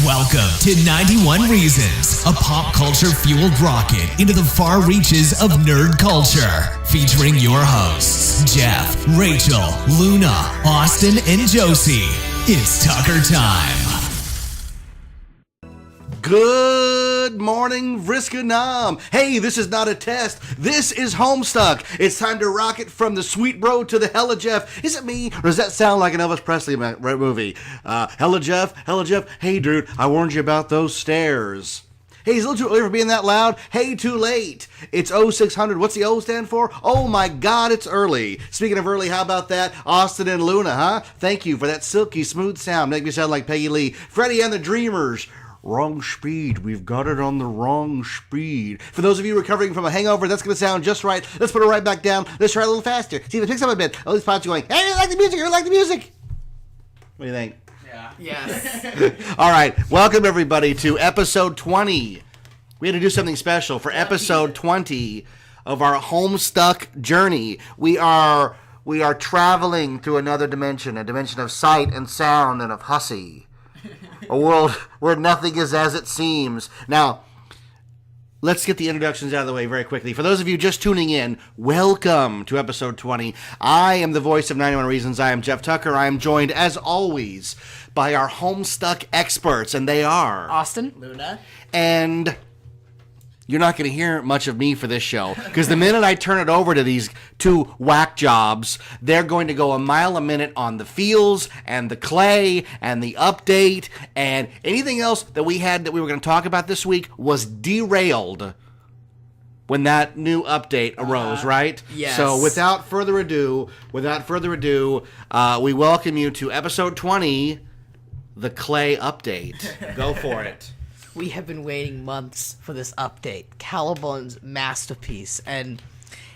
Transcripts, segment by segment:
Welcome to 91 Reasons, a pop culture fueled rocket into the far reaches of nerd culture. Featuring your hosts, Jeff, Rachel, Luna, Austin, and Josie. It's Tucker time. Good morning, Viskanam. Hey, this is not a test. This is Homestuck. It's time to rocket from the sweet bro to the Hella Jeff. Is it me, or does that sound like an Elvis Presley movie? Hella Jeff, hey dude, I warned you about those stairs. Hey, it's a little too early for being that loud. Hey, too late. It's 0600. What's the O stand for? Oh my God, it's early. Speaking of early, how about that? Austin and Luna, huh? Thank you for that silky smooth sound. Make me sound like Peggy Lee. Freddie and the Dreamers. Wrong speed. We've got it on the wrong speed. For those of you recovering from a hangover, that's going to sound just right. Let's put it right back down. Let's try a little faster. See if it picks up a bit. Oh, these pots are going, hey, I like the music. I like the music. What do you think? Yeah. Yes. All right. Welcome, everybody, to episode 20. We had to do something special for episode 20 of our Homestuck journey. We are traveling to another dimension, a dimension of sight and sound and of hussy. A world where nothing is as it seems. Now, let's get the introductions out of the way very quickly. For those of you just tuning in, welcome to episode 20. I am the voice of 91 Reasons. I am Jeff Tucker. I am joined, as always, by our Homestuck experts, and they are... Austin. Luna. And... you're not going to hear much of me for this show, because the minute I turn it over to these two whack jobs, they're going to go a mile a minute on the feels and the clay and the update, and anything else that we had that we were going to talk about this week was derailed when that new update arose, right? Yes. So without further ado, we welcome you to episode 20, the clay update. Go for it. We have been waiting months for this update, Caliban's masterpiece, and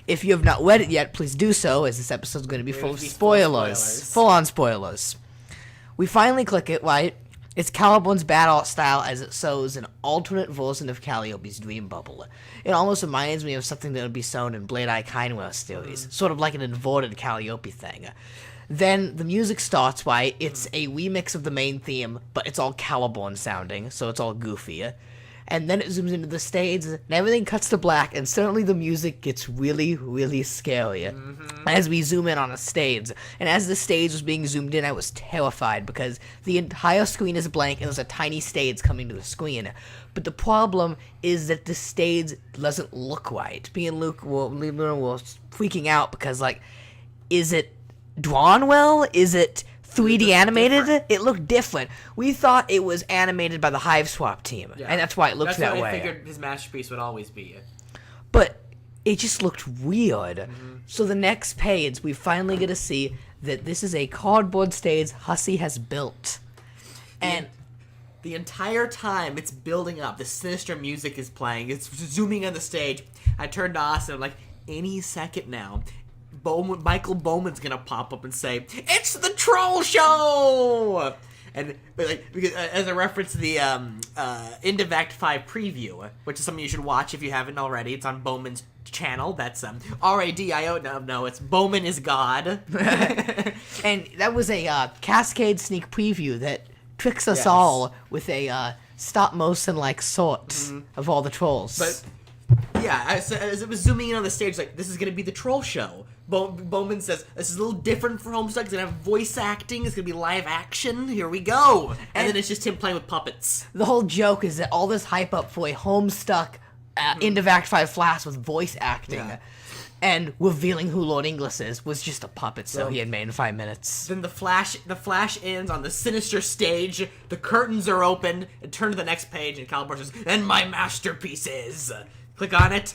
if you have not read it yet, please do so, as this episode is going to be full of spoilers. Full-on spoilers. We finally click it, right? It's Caliban's bad art style as it shows an alternate version of Calliope's dream bubble. It almost reminds me of something that would be shown in Blade Eye Kindwell's series, sort of like an inverted Calliope thing. Then the music starts, right? It's a remix of the main theme, but it's all Caliban sounding, so it's all goofy. And then it zooms into the stage, and everything cuts to black, and suddenly the music gets really, really scary as we zoom in on a stage. And as the stage was being zoomed in, I was terrified because the entire screen is blank, and there's a tiny stage coming to the screen. But the problem is that the stage doesn't look right. Me and Luke were freaking out because, like, is it drawn well? Is it 3D animated? Different. It looked different. We thought it was animated by the Hive Swap team, and that's why it looked that way. That's what I figured his masterpiece would always be. But it just looked weird. So the next page, we finally get to see that this is a cardboard stage Hussey has built. And the entire time it's building up, the sinister music is playing, it's zooming on the stage. I turned to Austin, I'm like, any second now, Michael Bowman's gonna pop up and say, "It's the Troll Show!" And because, as a reference to the End of Act 5 preview, which is something you should watch if you haven't already. It's on Bowman's channel. That's RADIO. No, it's Bowman is God. and that was a Cascade sneak preview that tricks us all with a stop motion like sort of all the trolls. But yeah, as it was zooming in on the stage, like, this is gonna be the Troll Show. Bowman says, this is a little different for Homestuck. It's going to have voice acting. It's going to be live action. Here we go. And then it's just him playing with puppets. The whole joke is that all this hype up for a Homestuck End of Act 5 flash with voice acting and revealing who Lord Inglis is was just a puppet he had made in 5 minutes. Then the flash ends on the sinister stage. The curtains are open. And turn to the next page, and Caliban says, "And my masterpiece is..." Click on it.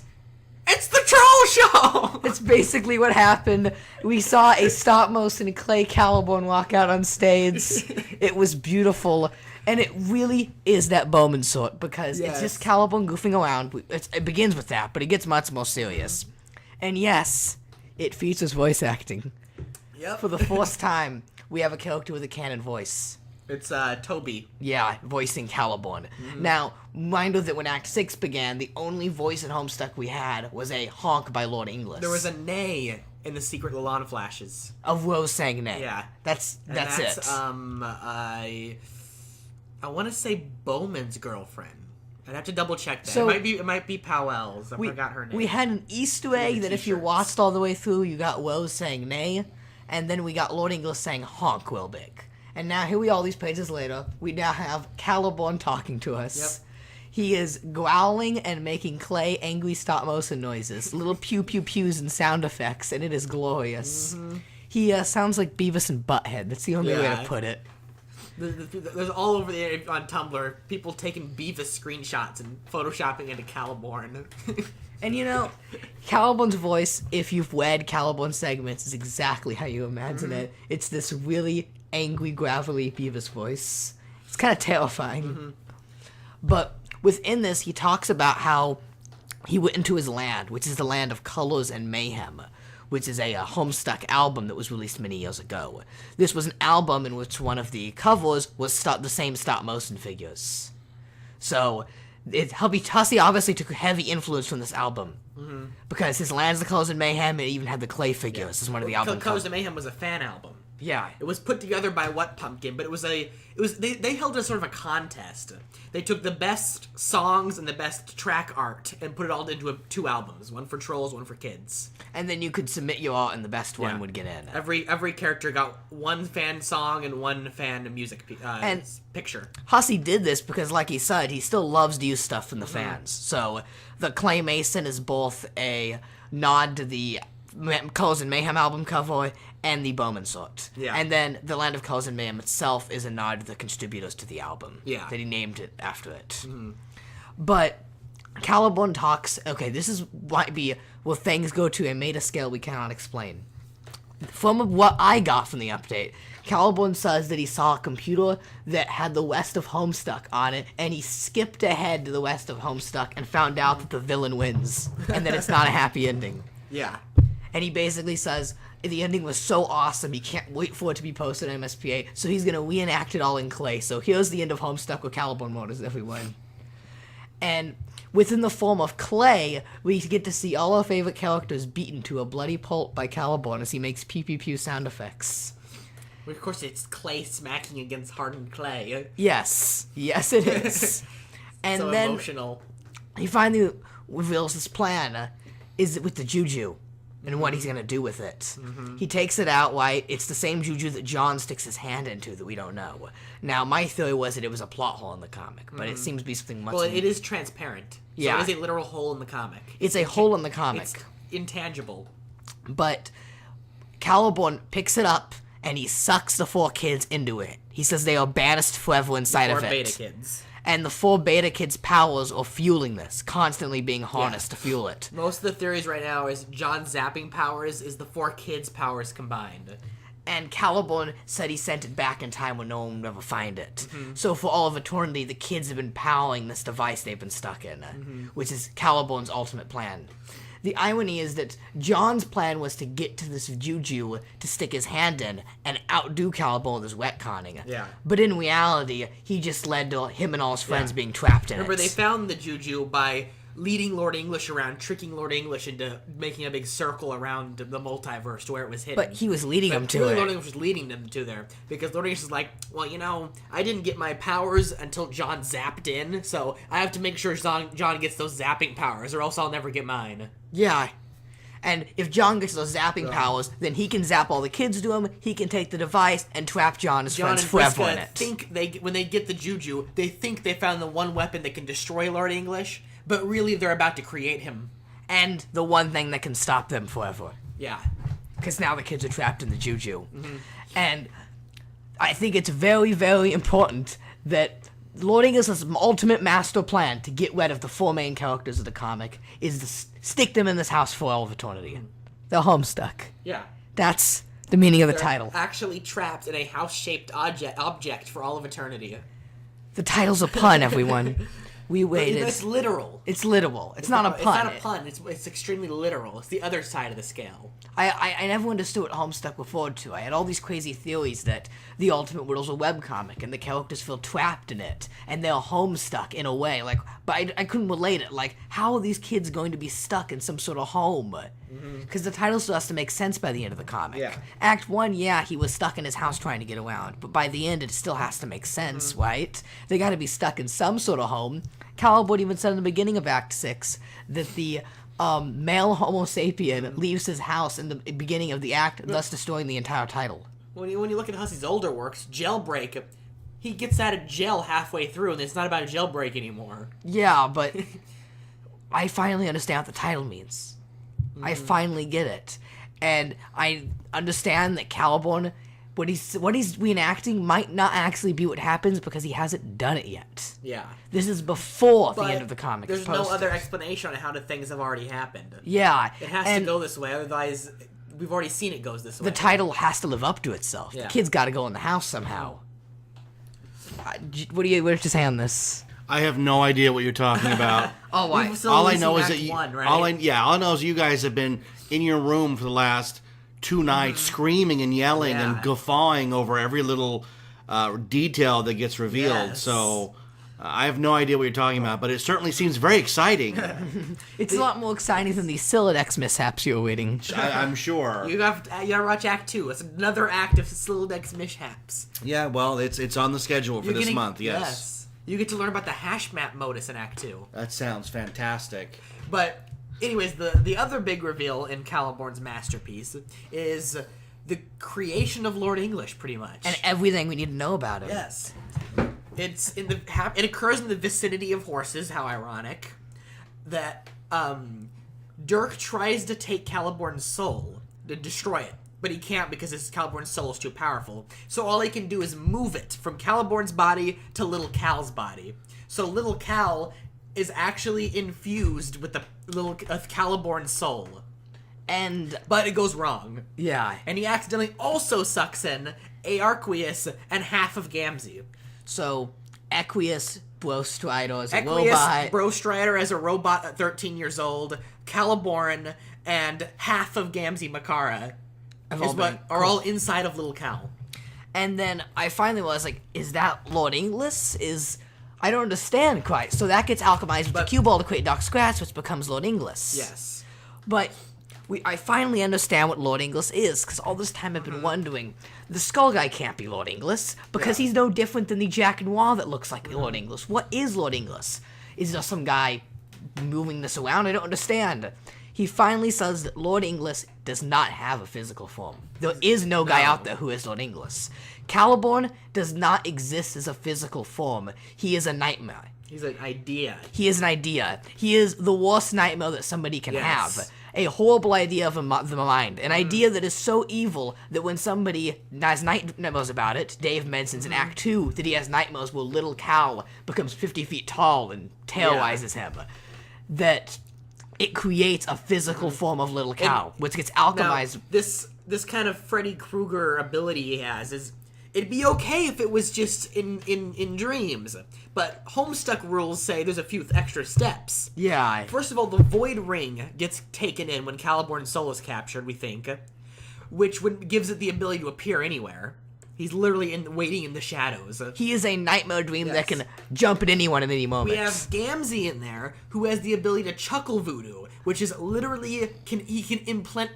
It's the Troll Show! That's basically what happened. We saw a stop-motion Clay Caliban walk out on stage. It was beautiful. And it really is that Bowman sort, because it's just Caliban goofing around. It begins with that, but it gets much more serious. And yes, it features voice acting. Yep. For the first time, we have a character with a canon voice. It's Toby. Yeah, voicing Caliban. Now, reminder that when Act 6 began, the only voice in Homestuck we had was a honk by Lord Inglis. There was a neigh in the secret Lalana flashes. Of Rose saying nay. Yeah. That's it. I want to say Bowman's girlfriend. I'd have to double check that. So, it might be Powell's. I forgot her name. We had an Easter egg that if you watched all the way through, you got Rose saying nay, and then we got Lord English saying honk real big. And now here we are, all these pages later, we now have Caliborn talking to us. Yep. He is growling and making Clay angry stop-motion noises, little pew-pew-pews and sound effects, and it is glorious. Mm-hmm. He sounds like Beavis and Butthead. That's the only way to put it. There's all over the internet on Tumblr people taking Beavis screenshots and photoshopping into Caliborn. And Caliborn's voice, if you've read Caliborn segments, is exactly how you imagine it. It's this really angry, gravelly Beavis voice. It's kind of terrifying. Mm-hmm. But within this, he talks about how he went into his land, which is the land of colors and mayhem, which is a Homestuck album that was released many years ago. This was an album in which one of the covers was the same stop-motion figures. So, Hussey obviously took heavy influence from this album. Mm-hmm. Because his Lands of Colors and Mayhem, it even had the clay figures as one of the album covers. Colors and Mayhem was a fan album. Yeah. It was put together by What Pumpkin, but they held a sort of a contest. They took the best songs and the best track art and put it all into two albums, one for trolls, one for kids. And then you could submit your art and the best one would get in. Every character got one fan song and one fan music picture. Hussey did this because, like he said, he still loves to use stuff from the fans. So the Clay Mason is both a nod to the Colors and Mayhem album cover and the Bowman sort. Yeah. And then the Land of Colors and Mayhem itself is a nod to the contributors to the album. Yeah. That he named it after it. Mm-hmm. But Caliborn talks, okay, might be where things go to a meta scale we cannot explain. From what I got from the update, Caliborn says that he saw a computer that had the West of Homestuck on it, and he skipped ahead to the West of Homestuck and found out that the villain wins, and that it's not a happy ending. Yeah. And he basically says the ending was so awesome he can't wait for it to be posted on MSPA, so he's going to reenact it all in clay. So here's the end of Homestuck with Caliborn murders everyone. And within the form of clay, we get to see all our favorite characters beaten to a bloody pulp by Caliborn as he makes pew-pew-pew sound effects. Well, of course, it's clay smacking against hardened clay. Yes. Yes, it is. And so then emotional. He finally reveals his plan is with the juju and what he's going to do with it. Mm-hmm. He takes it out, right? It's the same juju that John sticks his hand into that we don't know. Now, my theory was that it was a plot hole in the comic, but it seems to be something much more. Well, it is transparent. So it is a literal hole in the comic. It's a hole in the comic. It's intangible. But Caliborn picks it up, and he sucks the 4 kids into it. He says they are banished forever inside of it. 4 beta kids. And the 4 beta kids' powers are fueling this, constantly being harnessed to fuel it. Most of the theories right now is John's zapping powers is the 4 kids' powers combined. And Caliborn said he sent it back in time when no one would ever find it. Mm-hmm. So for all of eternity, the kids have been powering this device they've been stuck in, which is Caliborn's ultimate plan. The irony is that John's plan was to get to this juju to stick his hand in and outdo Caliborn with his retconning. Yeah. But in reality, he just led to him and all his friends being trapped in Remember, they found the juju by leading Lord English around, tricking Lord English into making a big circle around the multiverse to where it was hidden. But he was leading them to it. Lord English was leading them to there. Because Lord English is like, well, I didn't get my powers until John zapped in, so I have to make sure John gets those zapping powers, or else I'll never get mine. Yeah. And if John gets those zapping powers, then he can zap all the kids to him, he can take the device and trap John and his friends forever in it. When they get the juju, they think they found the one weapon that can destroy Lord English, but really they're about to create him. And the one thing that can stop them forever. Yeah. Because now the kids are trapped in the juju. Mm-hmm. And I think it's very, very important that Lord English's ultimate master plan to get rid of the 4 main characters of the comic is to stick them in this house for all of eternity. They're Homestuck. Yeah. That's the meaning of the title. Actually trapped in a house-shaped object for all of eternity. The title's a pun, everyone. We waited. It's literal. It's literal. It's not a pun. It's not a pun. It's extremely literal. It's the other side of the scale. I never understood what Homestuck referred to. I had all these crazy theories that the Ultimate World is a webcomic and the characters feel trapped in it and they're Homestuck in a way. But I couldn't relate it. Like, how are these kids going to be stuck in some sort of home? Because the title still has to make sense by the end of the comic. Yeah. Act 1, he was stuck in his house trying to get around, but by the end it still has to make sense, right? They gotta be stuck in some sort of home. Caliban even said in the beginning of Act 6 that the male Homo sapien leaves his house in the beginning of the act, thus destroying the entire title. When you look at Hussey's older works, Jailbreak, he gets out of jail halfway through, and it's not about a jailbreak anymore. Yeah, but I finally understand what the title means. I finally get it. And I understand that Caliban, what he's reenacting might not actually be what happens because he hasn't done it yet. Yeah. This is before But the end of the comic. There's no other explanation on how the things have already happened. Yeah. It has to go this way, otherwise we've already seen it goes this way. The title has to live up to itself. Yeah. The kid's got to go in the house somehow. What do you have to say on this? I have no idea what you're talking about. Oh, why? We've still All I only know seen is that Act you, one, right? all I know is you guys have been in your room for the last 2 nights, screaming and yelling and Yeah. guffawing over every little detail that gets revealed. Yes. So I have no idea what you're talking about, but it certainly seems very exciting. It's a lot more exciting than the Silodex mishaps you're waiting. I'm sure. You gotta watch Act 2. It's another act of Slidex mishaps. Yeah, well, it's on the schedule for this month. Yes, You get to learn about the hash map modus in Act 2. that sounds fantastic. But, anyways, the other big reveal in Caliborn's masterpiece is the creation of Lord English, pretty much. And everything we need to know about it. Yes. It occurs in the vicinity of horses, how ironic, that Dirk tries to take Caliborn's soul, to destroy it, but he can't because Caliborn's soul is too powerful. So all he can do is move it from Caliborn's body to Little Cal's body. So Little Cal is actually infused with the Caliborn's soul. But it goes wrong. Yeah. And he accidentally also sucks in Aarqueus and half of Gamzee. So, Equius Brostrider is a Equius robot. Brostrider as a robot at 13 years old, Caliborn, and half of Gamzee Makara are all inside of Little Cal. And then I finally was like, is that Lord Inglis? I don't understand quite. So that gets alchemized with the cue ball to create Dark Scratch, which becomes Lord Inglis. Yes. But I finally understand what Lord Inglis is, because all this time I've been wondering, the Skull Guy can't be Lord Inglis, because he's no different than the Jack Noir that looks like Lord Inglis. What is Lord Inglis? Is there some guy moving this around? I don't understand. He finally says that Lord Inglis does not have a physical form. There is no guy out there who is Lord Inglis. Caliborn does not exist as a physical form. He is a nightmare. He's an idea. He is an idea. He is the worst nightmare that somebody can Yes. have. A horrible idea of the mind. An idea that is so evil that when somebody has nightmares about it, Dave mentions in Act 2 that he has nightmares where Little Cal becomes 50 feet tall and terrorizes him. That it creates a physical form of Little Cal, which gets alchemized. Now, this kind of Freddy Krueger ability he has is... It'd be okay if it was just in dreams, but Homestuck rules say there's a few extra steps. Yeah. First of all, the Void Ring gets taken in when Caliborn's soul is captured, we think, which gives it the ability to appear anywhere. He's literally waiting in the shadows. He is a nightmare dream that Yes. can jump at anyone at any moment. We have Gamzee in there, who has the ability to chuckle voodoo, which is literally he can implant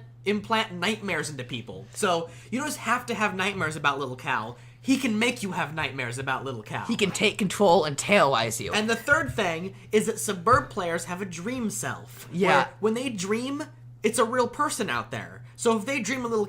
nightmares into people. So you don't just have to have nightmares about Little Cal. He can make you have nightmares about Little Cal. He can take control and terrorize you. And the third thing is that Suburb players have a dream self. Yeah. Where when they dream, it's a real person out there. So if they dream of Little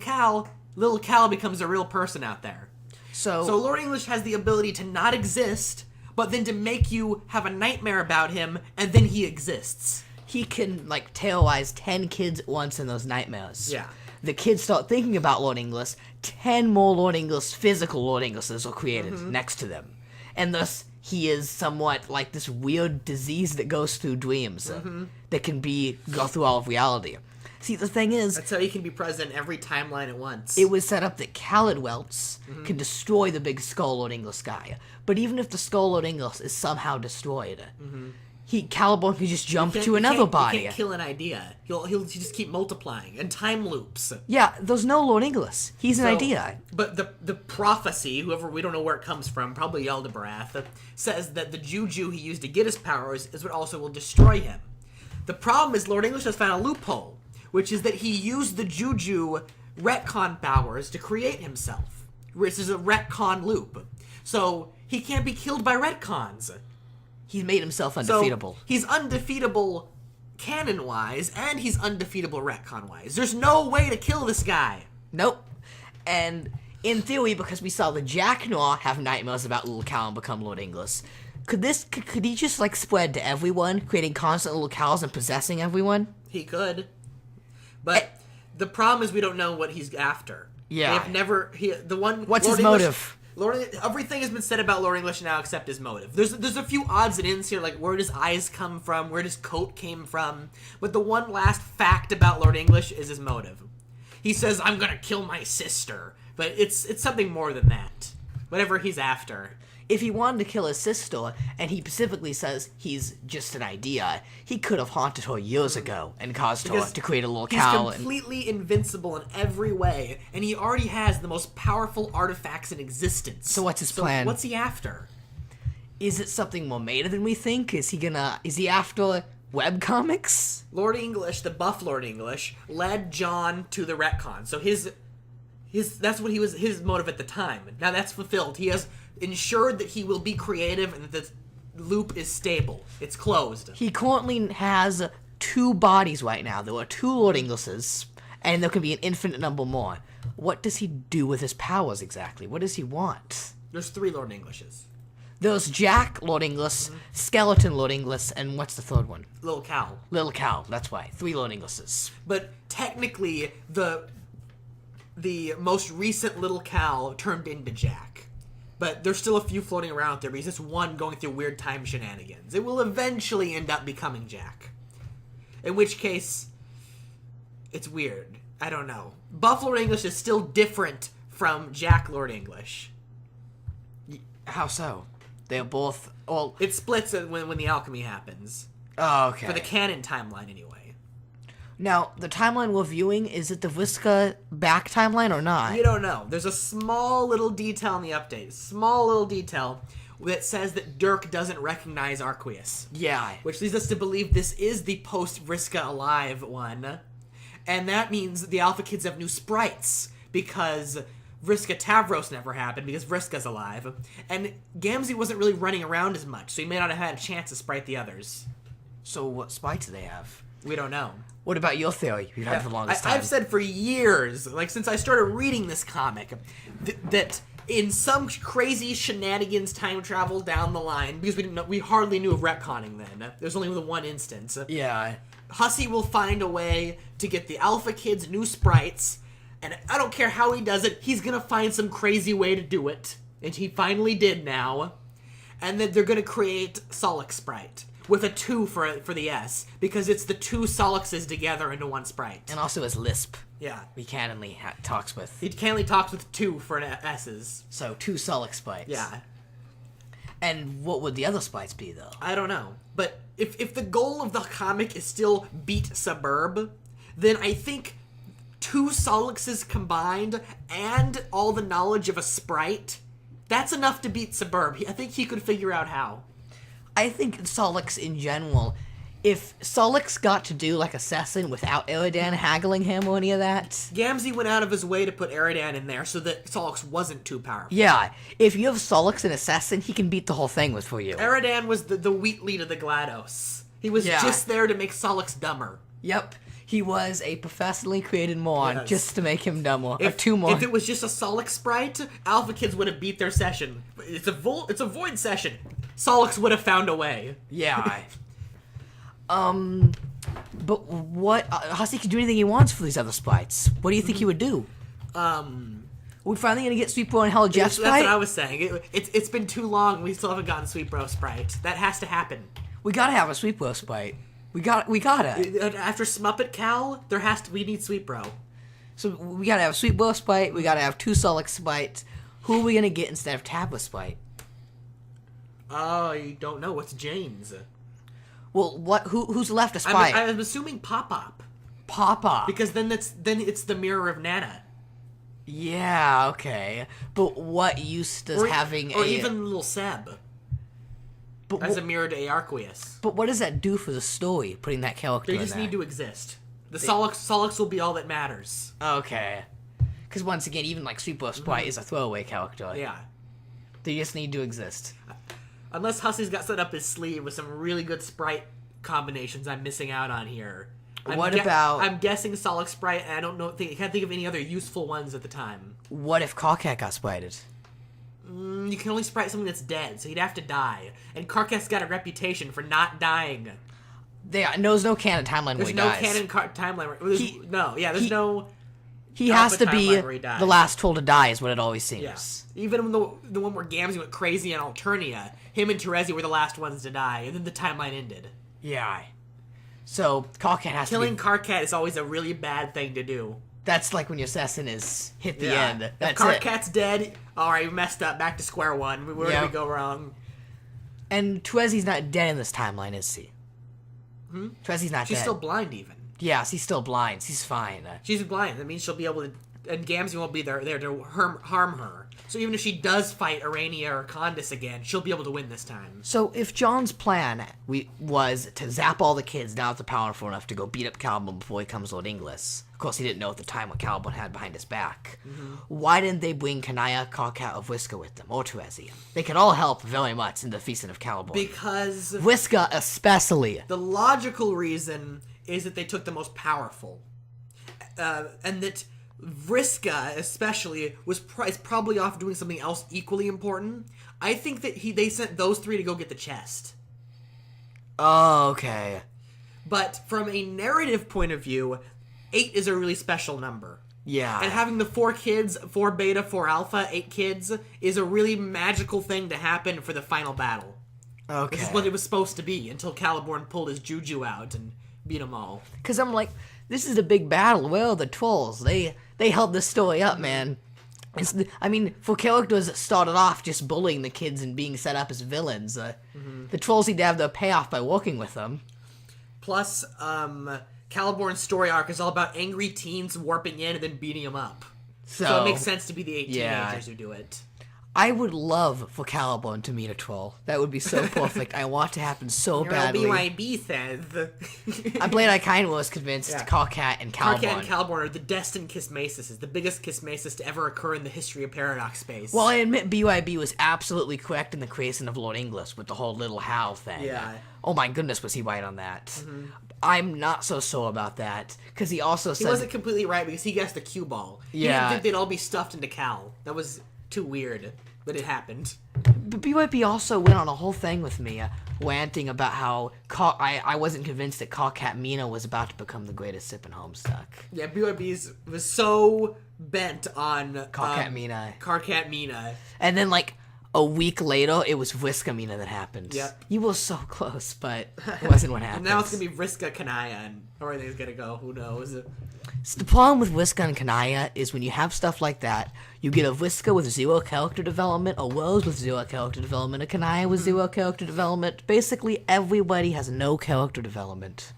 Cal becomes a real person out there. So Lord English has the ability to not exist, but then to make you have a nightmare about him, and then he exists. He can, terrorize 10 kids at once in those nightmares. Yeah. The kids start thinking about Lord Inglis, 10 more Lord Inglis, physical Lord Inglises are created next to them. And thus, he is somewhat like this weird disease that goes through dreams, that can go through all of reality. See, the thing is... That's how he can be present in every timeline at once. It was set up that Calidwelts can destroy the big Skull Lord Inglis guy. But even if the Skull Lord Inglis is somehow destroyed... Caliban can just jump to another body. He can't kill an idea. He'll just keep multiplying. And time loops. Yeah, there's no Lord Inglis. He's an idea. But the prophecy, we don't know where it comes from, probably Yaldabaoth, says that the juju he used to get his powers is what also will destroy him. The problem is Lord English has found a loophole, which is that he used the Juju retcon powers to create himself. This is a retcon loop. So he can't be killed by retcons. He's made himself undefeatable. So he's undefeatable canon-wise, and he's undefeatable retcon-wise. There's no way to kill this guy. Nope. And in theory, because we saw the Jacknaw have nightmares about Little Cow and become Lord Inglis, could he just, like, spread to everyone, creating constant Little Cows and possessing everyone? He could. But the problem is we don't know what he's after. Yeah. They have never... What's his motive? Everything has been said about Lord English now except his motive. There's a few odds and ends here, like where his eyes come from, where his coat came from. But the one last fact about Lord English is his motive. He says, "I'm gonna kill my sister," but it's something more than that. Whatever he's after. If he wanted to kill his sister, and he specifically says he's just an idea, he could have haunted her years ago and caused her to create a little cow. He's completely invincible in every way, and he already has the most powerful artifacts in existence. So what's his plan? What's he after? Is it something more meta than we think? Is he after webcomics? Lord English, the buff Lord English, led John to the retcon. So that's what his motive at the time. Now that's fulfilled. He has ensured that he will be creative and that the loop is stable. It's closed. He currently has 2 bodies right now. There are 2 Lord Inglis's, and there can be an infinite number more. What does he do with his powers exactly? What does he want? There's 3 Lord Englishes. There's Jack Lord Inglis, Skeleton Lord Inglis, and what's the third one? Little Cow. Little Cow, that's right. 3 Lord Inglis's. But technically, the most recent Little Cow turned into Jack. But there's still a few floating around out there because it's one going through weird time shenanigans. It will eventually end up becoming Jack. In which case, it's weird. I don't know. Buff Lord English is still different from Jack Lord English. How so? They're both... Well, it splits when the alchemy happens. Oh, okay. For the canon timeline, anyway. Now, the timeline we're viewing, is it the Vriska back timeline or not? You don't know. There's a small little detail in the update. Small little detail that says that Dirk doesn't recognize Arqueus. Yeah. Which leads us to believe this is the post-Vriska Alive one. And that means the Alpha Kids have new sprites. Because Vriska Tavros never happened, because Vriska's alive. And Gamzee wasn't really running around as much, so he may not have had a chance to sprite the others. So what sprites do they have? We don't know. What about your theory? You've had it for the longest time. I've said for years, like since I started reading this comic, that in some crazy shenanigans time travel down the line, because we hardly knew of retconning then. There's only the one instance. Yeah. Hussey will find a way to get the Alpha Kids new sprites, and I don't care how he does it, he's gonna find some crazy way to do it. And he finally did now. And then they're gonna create Solix Sprite. With a 2 for the S, because it's the 2 Solixes together into one sprite. And also his lisp. Yeah. He canonly talks with. He canonly talks with 2 for an S's. So 2 Solix sprites. Yeah. And what would the other sprites be, though? I don't know. But if the goal of the comic is still beat Suburb, then I think 2 Solixes combined and all the knowledge of a sprite, that's enough to beat Suburb. I think he could figure out how. I think Solix in general, if Solix got to do like Assassin without Eridan haggling him or any of that. Gamzee went out of his way to put Eridan in there so that Solix wasn't too powerful. Yeah, if you have Solix and Assassin, he can beat the whole thing with for you. Eridan was the Wheatley to the GLaDOS. He was just there to make Solix dumber. Yep. He was a professionally created moron just to make him dumber. If it was just a Solix sprite, Alpha Kids would have beat their session. It's a void session. Solix would have found a way. Yeah. But what... Hussey can do anything he wants for these other sprites. What do you think he would do? Are we finally going to get Sweet Bro and Hell Jeff sprite? That's what I was saying. It's been too long. We still haven't gotten Sweet Bro sprite. That has to happen. We gotta have a Sweet Bro sprite. We gotta. After Smuppet Cal, we need Sweet Bro. So we gotta have Sweet Bro sprite. We gotta have 2 Solix sprites. Who are we gonna get instead of Tabla sprite? I don't know. What's James? Well, what? Who's left a sprite? I'm assuming Pop-Pop. Pop-Pop. Because then it's the mirror of Nana. Yeah, okay. But what use does having or even little Seb but as a mirror to Arqueus? But what does that do for the story, putting that character in there? They just need to exist. The Solix will be all that matters. Okay. Because once again, even like Super Sprite is a throwaway character. Yeah. They just need to exist. Unless Hussey's got set up his sleeve with some really good Sprite combinations I'm missing out on here. I'm guessing Solix Sprite, and I don't know. I can't think of any other useful ones at the time. What if Carcat got sprited? You can only sprite something that's dead, so he'd have to die. And Carcat's got a reputation for not dying. There's no canon timeline where he dies. There's no canon timeline where... There's no... He has to be the last troll to die is what it always seems. Yeah. Even the one where Gamzee went crazy on Alternia, him and Terezi were the last ones to die, and then the timeline ended. Yeah. So, Carcat has Killing Carcat is always a really bad thing to do. That's like when your assassin is hit the end. That's if Carcat's dead, alright, we messed up, back to square one. Where did we go wrong? And Terezi's not dead in this timeline, is she? Terezi's not dead. She's still blind, even. Yeah, she's still blind. She's fine. She's blind. That means she'll be able to... And Gamzee won't be there to harm her. So even if she does fight Arania or Condis again, she'll be able to win this time. So if John's plan was to zap all the kids now that they're powerful enough to go beat up Caliban before he comes Lord Inglis, of course he didn't know at the time what Caliban had behind his back, why didn't they bring Kanaya, Carcat, or Vriska with them, or Terezi? They could all help very much in the feasting of Caliban. Because... Vriska especially. The logical reason is that they took the most powerful. And that... Vriska, especially, is probably off doing something else equally important. I think that they sent those three to go get the chest. Oh, okay. But from a narrative point of view, 8 is a really special number. Yeah. And having the 4 kids, 4 beta, 4 alpha, 8 kids, is a really magical thing to happen for the final battle. Okay. This is what it was supposed to be, until Caliborn pulled his juju out and beat them all. Because I'm like, this is a big battle. Where are the trolls? They held this story up, man. For characters that started off just bullying the kids and being set up as villains, the trolls need to have their payoff by working with them. Plus, Caliborn's story arc is all about angry teens warping in and then beating them up. So it makes sense to be the 8 teenagers who do it. I would love for Caliban to meet a troll. That would be so perfect. I want it to happen so badly. BYB says. I'm glad I kind of was convinced Carcat and Caliban. Carcat and Caliban are the destined Kismasis, the biggest Kismasis to ever occur in the history of Paradox Space. Well, I admit BYB was absolutely correct in the creation of Lord Inglis with the whole little Hal thing. Yeah. Oh my goodness, was he right on that. I'm not so sure about that, because he also said... He wasn't completely right, because he guessed the cue ball. He didn't think they'd all be stuffed into Cal. That was... too weird, but it happened. But BYP also went on a whole thing with me, ranting about how I wasn't convinced that Carcat Mina was about to become the greatest sip in Homestuck. Yeah, BYP was so bent on Carcat Mina. Carcat Mina. And then, like, a week later, it was Vriska Mina that happened. Yep. You were so close, but it wasn't what happened. Now it's going to be Vriska Kanaya, and everything's going to go. Who knows? So the problem with Vriska and Kanaya is when you have stuff like that, you get a Vriska with 0 character development, a Rose with 0 character development, a Kanaya with 0 character development. Basically, everybody has no character development.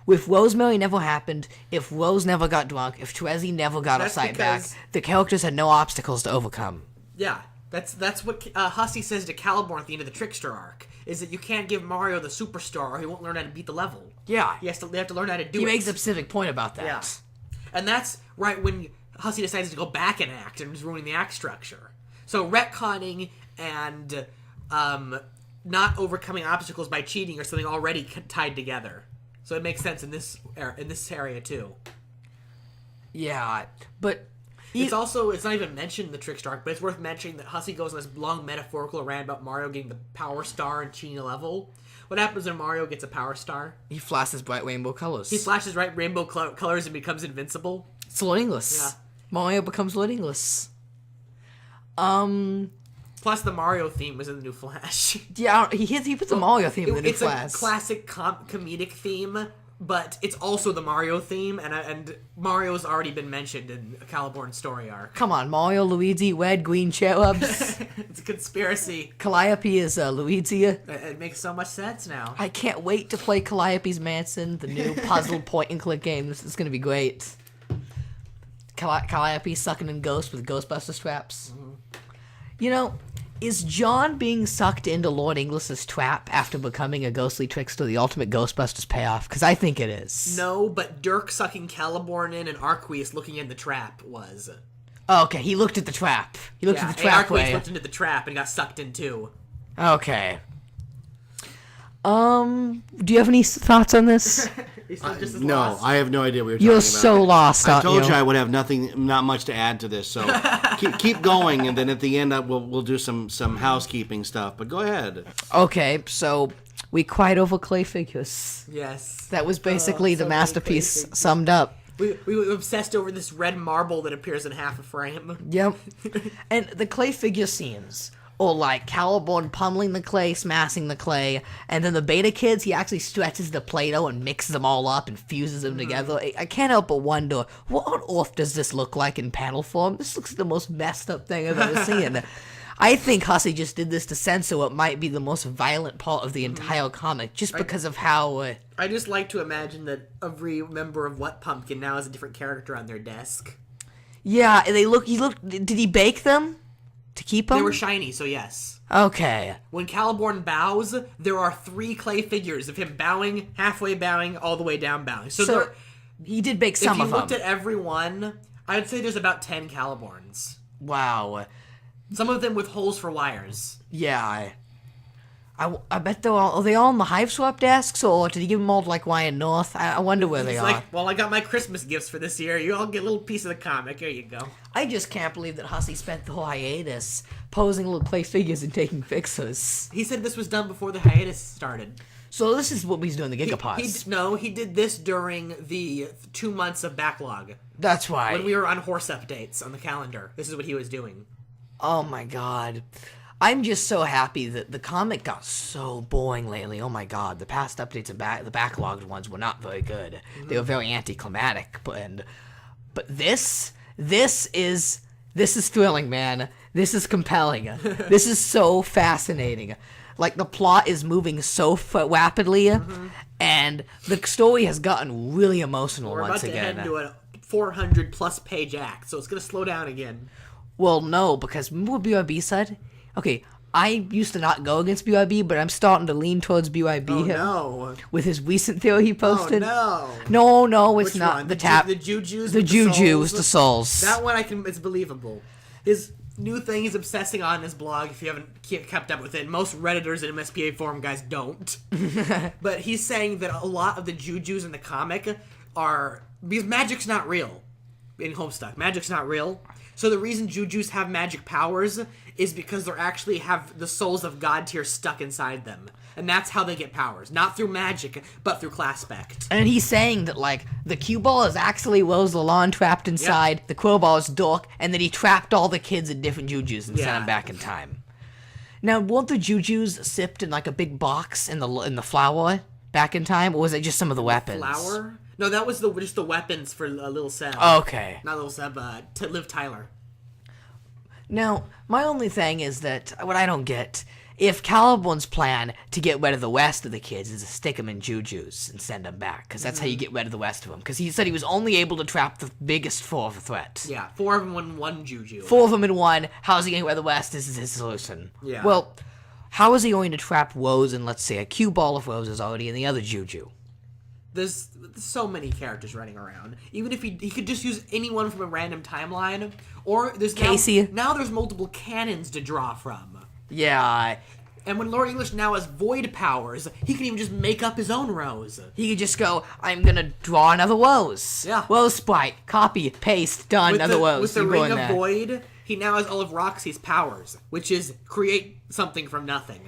If Rosemary never happened, if Rose never got drunk, if Terezi never got her sight back, the characters had no obstacles to overcome. Yeah, that's what Hussey says to Caliborn at the end of the Trickster arc, is that you can't give Mario the superstar or he won't learn how to beat the level. Yeah. They have to learn how to do it. He makes a specific point about that. Yeah. And that's right when Hussey decides to go back and act and is ruining the act structure. So retconning and not overcoming obstacles by cheating are something already tied together. So it makes sense in this area too. Yeah, but it's not even mentioned in the Trickster arc, but it's worth mentioning that Hussey goes on this long metaphorical rant about Mario getting the Power Star and cheating a level. What happens when Mario gets a Power Star? He flashes bright rainbow colors. He flashes bright rainbow colors and becomes invincible. It's Lord Inglis. Yeah. Mario becomes Lord Inglis. Plus, the Mario theme was in the new Flash. Yeah, he put the Mario theme in the new Flash. It's a classic comedic theme, but it's also the Mario theme, and Mario's already been mentioned in Caliborn's story arc. Come on, Mario, Luigi, red, green cherubs. It's a conspiracy. Calliope is Luigi. It makes so much sense now. I can't wait to play Calliope's Mansion, the new puzzle point-and-click game. This is going to be great. Calliope sucking in ghosts with Ghostbuster straps. You know, Is John being sucked into Lord Inglis's trap after becoming a ghostly trickster the ultimate Ghostbusters payoff? Because I think it is. No, but Dirk sucking Caliborn in and Arqueus looking in the trap was. Oh, okay, he looked at the trap. He looked at the trap and Arqueus way. looked into the trap and got sucked in too. Okay. Do you have any thoughts on this? He's still just as No, lost. I have no idea what you're talking You're about. so lost, I aren't told you? you I would have not much to add to this. So keep going, and then at the end we'll do some housekeeping stuff. But go ahead. Okay, so we cried over clay figures. Yes. That was basically the so many masterpiece clay figures. summed up. We were obsessed over this red marble that appears in half a frame. Yep. And the clay figure scenes, or like Caliborn pummeling the clay, smashing the clay, and then the Beta Kids, he actually stretches the Play-Doh and mixes them all up and fuses them together. I can't help but wonder, what on earth does this look like in panel form? This looks like the most messed up thing I've ever seen. I think Hussey just did this to censor what might be the most violent part of the entire comic, just because of how... I just like to imagine that every member of What Pumpkin now has a different character on their desk. Yeah, did he bake them? To keep them? They were shiny, so yes. Okay. When Caliborn bows, there are 3 clay figures of him bowing, halfway bowing, all the way down bowing. So he did bake some of If them. you looked at every one, I'd say there's about 10 Caliborns. Wow. Some of them with holes for wires. Yeah. I bet they're all... Are they all on the Hive Swap desks, or did he give them all to, like, Ryan North? I wonder where they He's are. like, well, I got my Christmas gifts for this year. You all get a little piece of the comic. Here you go. I just can't believe that Hussey spent the whole hiatus posing little clay figures and taking fixes. He said this was done before the hiatus started. So this is what he's doing, the Gigapods. He did this during the 2 months of backlog. That's why. When we were on horse updates on the calendar. This is what he was doing. Oh my god. I'm just so happy that the comic got so boring lately. Oh my god, the past updates and the backlogged ones were not very good. They were very anticlimactic, but this is thrilling, man. This is compelling. This is so fascinating. Like, the plot is moving so rapidly, and the story has gotten really emotional We're once about to again. head into a 400-plus page act, so it's going to slow down again. Well, no, because remember what BYB said? Okay, I used to not go against BYB, but I'm starting to lean towards BYB Oh, here. no. With his recent theory he posted. Oh, no. No, it's Which not. one? The tap. The Jujus? The with Jujus, souls? the souls. That one it's believable. His new thing he's obsessing on his blog, if you haven't kept up with it. Most Redditors and MSPA forum guys don't. But he's saying that a lot of the Jujus in the comic are... Because magic's not real in Homestuck. Magic's not real. So the reason Jujus have magic powers is because they actually have the souls of God tier stuck inside them. And that's how they get powers. Not through magic, but through class spect. And he's saying that, like, the cue ball is actually Rose Lalonde trapped inside, the quill ball is Dork, and that he trapped all the kids in different Jujus and sent them back in time. Now, weren't the Jujus sipped in, like, a big box in the flour back in time, or was it just some of the weapons? Flower? No, that was just the weapons for Little Seb. Okay. Not Little Seb, Liv Tyler. Now, my only thing is that, what I don't get, if Caliborn's plan to get rid of the rest of the kids is to stick them in Jujus and send them back, because that's how you get rid of the rest of them, because he said he was only able to trap the biggest 4 of the threat. Yeah, 4 of them in one Juju. 4 of them in one, how's he getting rid of the rest? This is his solution. Yeah. Well, how is he going to trap Rose and, let's say, a cue ball of Rose is already in the other Juju? There's so many characters running around. Even if he could just use anyone from a random timeline, or there's Casey. Now there's multiple cannons to draw from. Yeah, And when Lord English now has void powers, he can even just make up his own Rose. he could just go, I'm gonna draw another Rose. Yeah. Rose sprite, copy, paste, done, another Rose. With the You go Ring in of there. Void, he now has all of Roxy's powers, which is create something from nothing.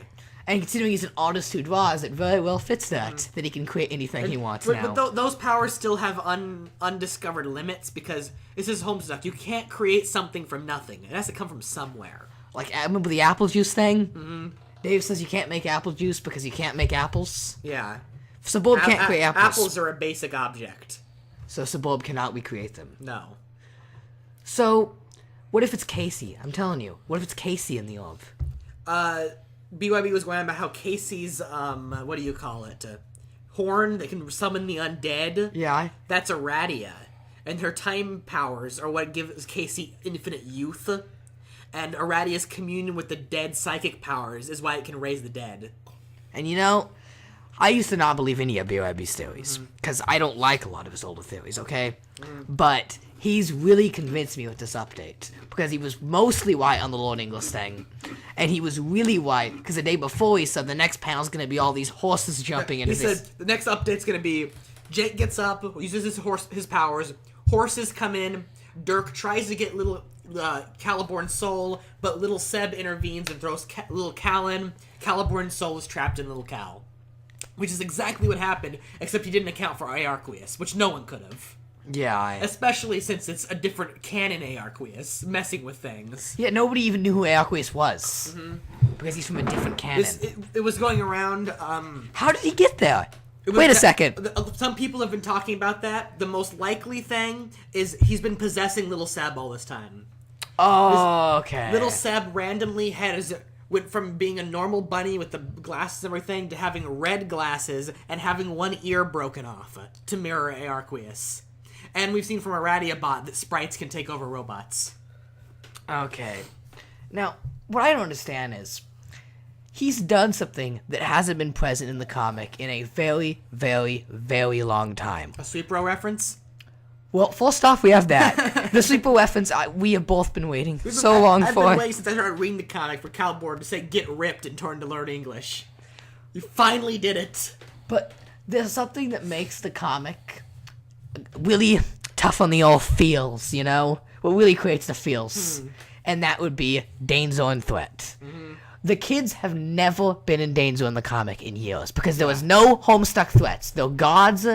And considering he's an artist who draws, it very well fits that he can create anything he wants now. But those powers still have undiscovered limits, because this is Homestuck. You can't create something from nothing. It has to come from somewhere. Like, I remember the apple juice thing? Mm-hmm. Dave says you can't make apple juice because you can't make apples. Yeah. Suburb can't create apples. Apples are a basic object. So Suburb cannot recreate them. No. So, what if it's Casey? I'm telling you. What if it's Casey in the orb? BYB was going on about how Casey's, what do you call it? Horn that can summon the undead. Yeah. That's a Radia. And her time powers are what gives Casey infinite youth. and Aradia's communion with the dead psychic powers is why it can raise the dead. And I used to not believe any of BYB's theories, because I don't like a lot of his older theories, okay? But he's really convinced me with this update, because he was mostly white on the Lord English thing, and he was really white, because the day before he said the next panel's going to be all these horses jumping into He this. said the next update's going to be Jake gets up, uses his powers, horses come in, Dirk tries to get little Caliborn's soul, but little Seb intervenes and throws little Cal in. Caliborn's soul is trapped in little Cal. Which is exactly what happened, except he didn't account for Aarqueus, which no one could have. Yeah, Especially since it's a different canon Aarqueus, messing with things. Yeah, nobody even knew who Aarqueus was. Because he's from a different canon. It was going around, How did he get there? Wait a second. Some people have been talking about that. The most likely thing is he's been possessing little Seb all this time. Oh, okay. Little Seb randomly went from being a normal bunny with the glasses and everything to having red glasses and having one ear broken off to mirror Aarqueus. And we've seen from Aradia Bot that sprites can take over robots. Okay. Now, what I don't understand is, he's done something that hasn't been present in the comic in a very, very, very long time. A Sweep Row reference? Well, first off, we have that. The Sleeper reference, we have both been waiting so long for. I've been waiting since I started reading the comic for Caliborn to say get ripped and turn to learn English. You finally did it. But there's something that makes the comic really tough on the old feels, What really creates the feels. And that would be danger and threat. The kids have never been in danger in the comic in years because there was no Homestuck threats. They're gods.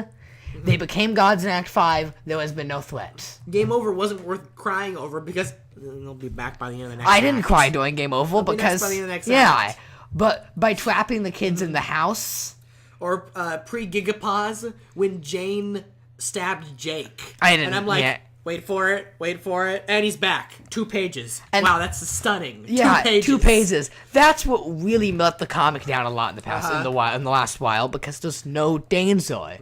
They became gods in Act 5. There has been no threat. Game Over wasn't worth crying over because they'll be back by the end of the next I act. didn't cry during Game Over because... by the end of the next yeah, act. but by trapping the kids in the house... Or pre-Gigapause when Jane stabbed Jake. I didn't... And I'm like, yeah. wait for it, and he's back. 2 pages. And- wow, that's stunning. Yeah, 2 pages. 2 pages. That's what really let the comic down a lot in the past, in the last while, because there's no danger.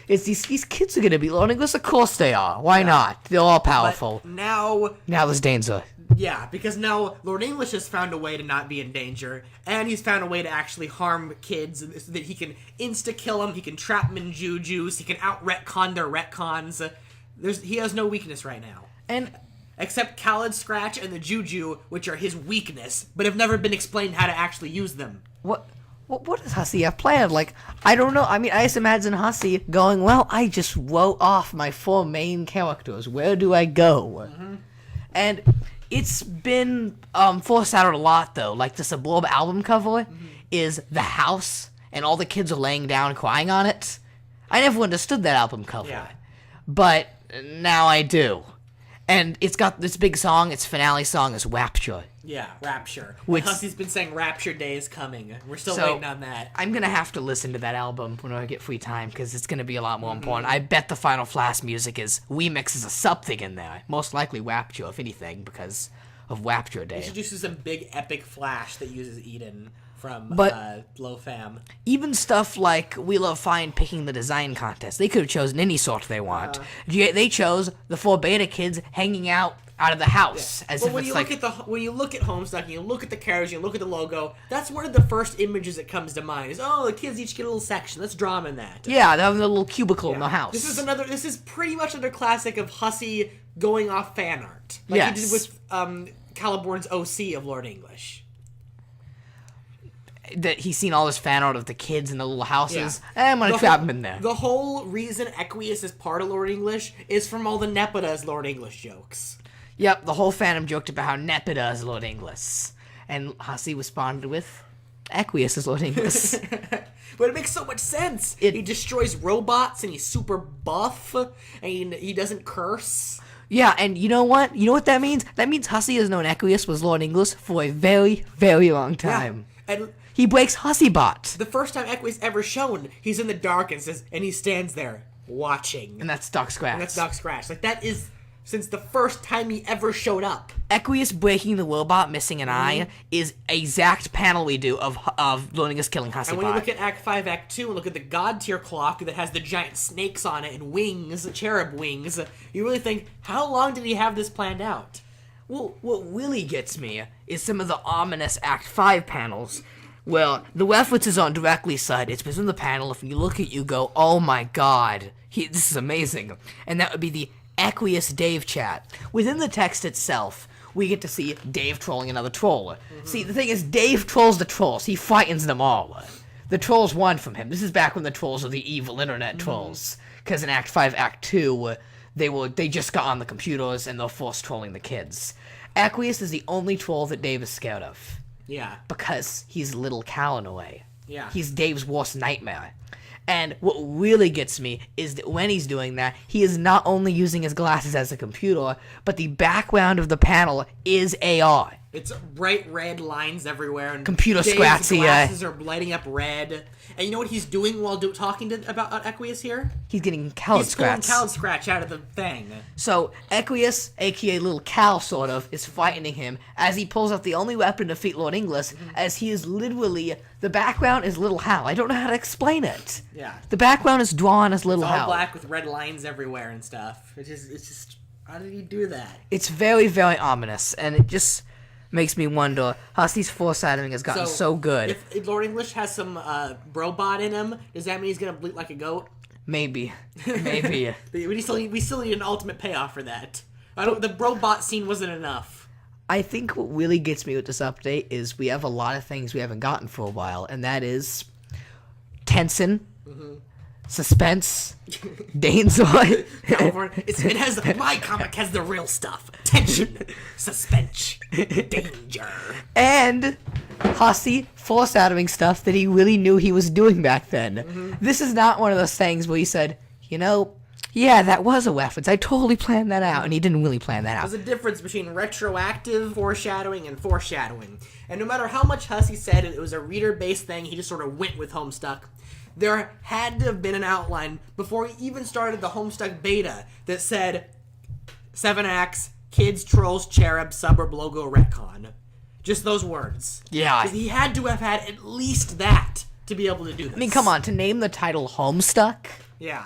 It's these kids are gonna be learning this. Of course they are. Why not? They're all powerful. But now Now there's danger. Yeah, because now Lord English has found a way to not be in danger, and he's found a way to actually harm kids so that he can insta-kill them, he can trap them in jujus, he can out-retcon their retcons. He has no weakness right now. And Except Khaled Scratch and the Juju, which are his weakness, but have never been explained how to actually use them. what does Hussey have planned? Like, I don't know. I mean, I just imagine Hussey going, well, I just wrote off my 4 main characters. Where do I go? And it's been foreshadowed a lot, though. Like, the Sublime album cover is the house, and all the kids are laying down crying on it. I never understood that album cover. Yeah. But now I do. And it's got this big song. Its finale song is Rapture. Yeah, Rapture. Which- Hussey's been saying Rapture Day is coming. We're still So, waiting on that. I'm going to have to listen to that album when I get free time because it's going to be a lot more important. I bet the Final Flash music is remixes of something in there. Most likely Rapture, if anything, because of Rapture We Day. should do some big epic flash that uses Eden from But- Low Fam. Even stuff like We Love Fine picking the design contest. They could have chosen any sort they want. They chose the 4 beta kids hanging out of the house. As But if when it's you like... look at when you look at Homestuck, and you look at the characters, you look at the logo. That's one of the first images that comes to mind. Is the kids each get a little section. Let's draw them in that. Yeah, they have a little cubicle in the house. This is pretty much another classic of Hussey going off fan art, like he did Yes. with Caliborn's OC of Lord English. That he's seen all this fan art of the kids in the little houses. Yeah. I'm going to trap them in there. The whole reason Equius is part of Lord English is from all the Nepida's Lord English jokes. Yep, the whole fandom joked about how Nepida is Lord English. And Hussey responded with, Equius is Lord English. But it makes so much sense. He destroys robots, and he's super buff, and he doesn't curse. Yeah, and you know what? You know what that means? That means Hussey has known Equius was Lord English for a very, very long time. Yeah. And He breaks Hussey-bot. the first time Equius ever shown, he's in the dark and he stands there watching. And that's Doc Scratch. And that's Doc Scratch. Like, that is since the first time he ever showed up. Equius breaking the robot, missing an eye, is a exact panel we do of Lord English killing And Hussey-bot. when you look at Act 5, Act 2, and look at the God tier clock that has the giant snakes on it and wings, cherub wings, you really think, how long did he have this planned out? Well, what really gets me is some of the ominous Act 5 panels. Well, the reference is on directly side. It's within the panel. If you look at you go, oh my god, this is amazing. And that would be the Aqueous Dave chat. Within the text itself, we get to see Dave trolling another troll. Mm-hmm. See, the thing is, Dave trolls the trolls. He frightens them all. The trolls won from him. This is back when the trolls were the evil internet trolls. Because in Act 5, Act 2, they just got on the computers and they're forced trolling the kids. Aqueous is the only troll that Dave is scared of. Yeah. Because he's little Cal in a way. Yeah. He's Dave's worst nightmare. And what really gets me is that when he's doing that, he is not only using his glasses as a computer, but the background of the panel is AR. It's bright red lines everywhere, and computer Dave's scratchy. Glasses are lighting up red. And you know what he's doing while talking about Aqueous here? He's getting Cal scratch. He's pulling Cal scratch out of the thing. So Aqueous, aka Little Cal, sort of, is frightening him as he pulls out the only weapon to defeat Lord Inglis. As he is literally, the background is Little Hal. I don't know how to explain it. Yeah. The background is drawn as Little It's all Hal. black with red lines everywhere and stuff. It's just, how did he do that? It's very, very ominous, and it just makes me wonder how these foreshadowing has gotten so good. If Lord English has some robot in him, does that mean he's gonna bleat like a goat? Maybe. we still need an ultimate payoff for that. The robot scene wasn't enough. I think what really gets me with this update is we have a lot of things we haven't gotten for a while, and that is tension, suspense, danger. It has my comic has the real stuff: tension, suspense, danger, and Hussey foreshadowing stuff that he really knew he was doing back then. This is not one of those things where he said, yeah, that was a reference. I totally planned that out, and he didn't really plan that out. There's a difference between retroactive foreshadowing and foreshadowing. And no matter how much Hussey said it was a reader-based thing, he just sort of went with Homestuck. There had to have been an outline before he even started the Homestuck beta that said 7 acts, kids, trolls, cherub, suburb, logo, retcon. Just those words. Yeah. He had to have had at least that to be able to do this. I mean, come on, to name the title Homestuck? Yeah.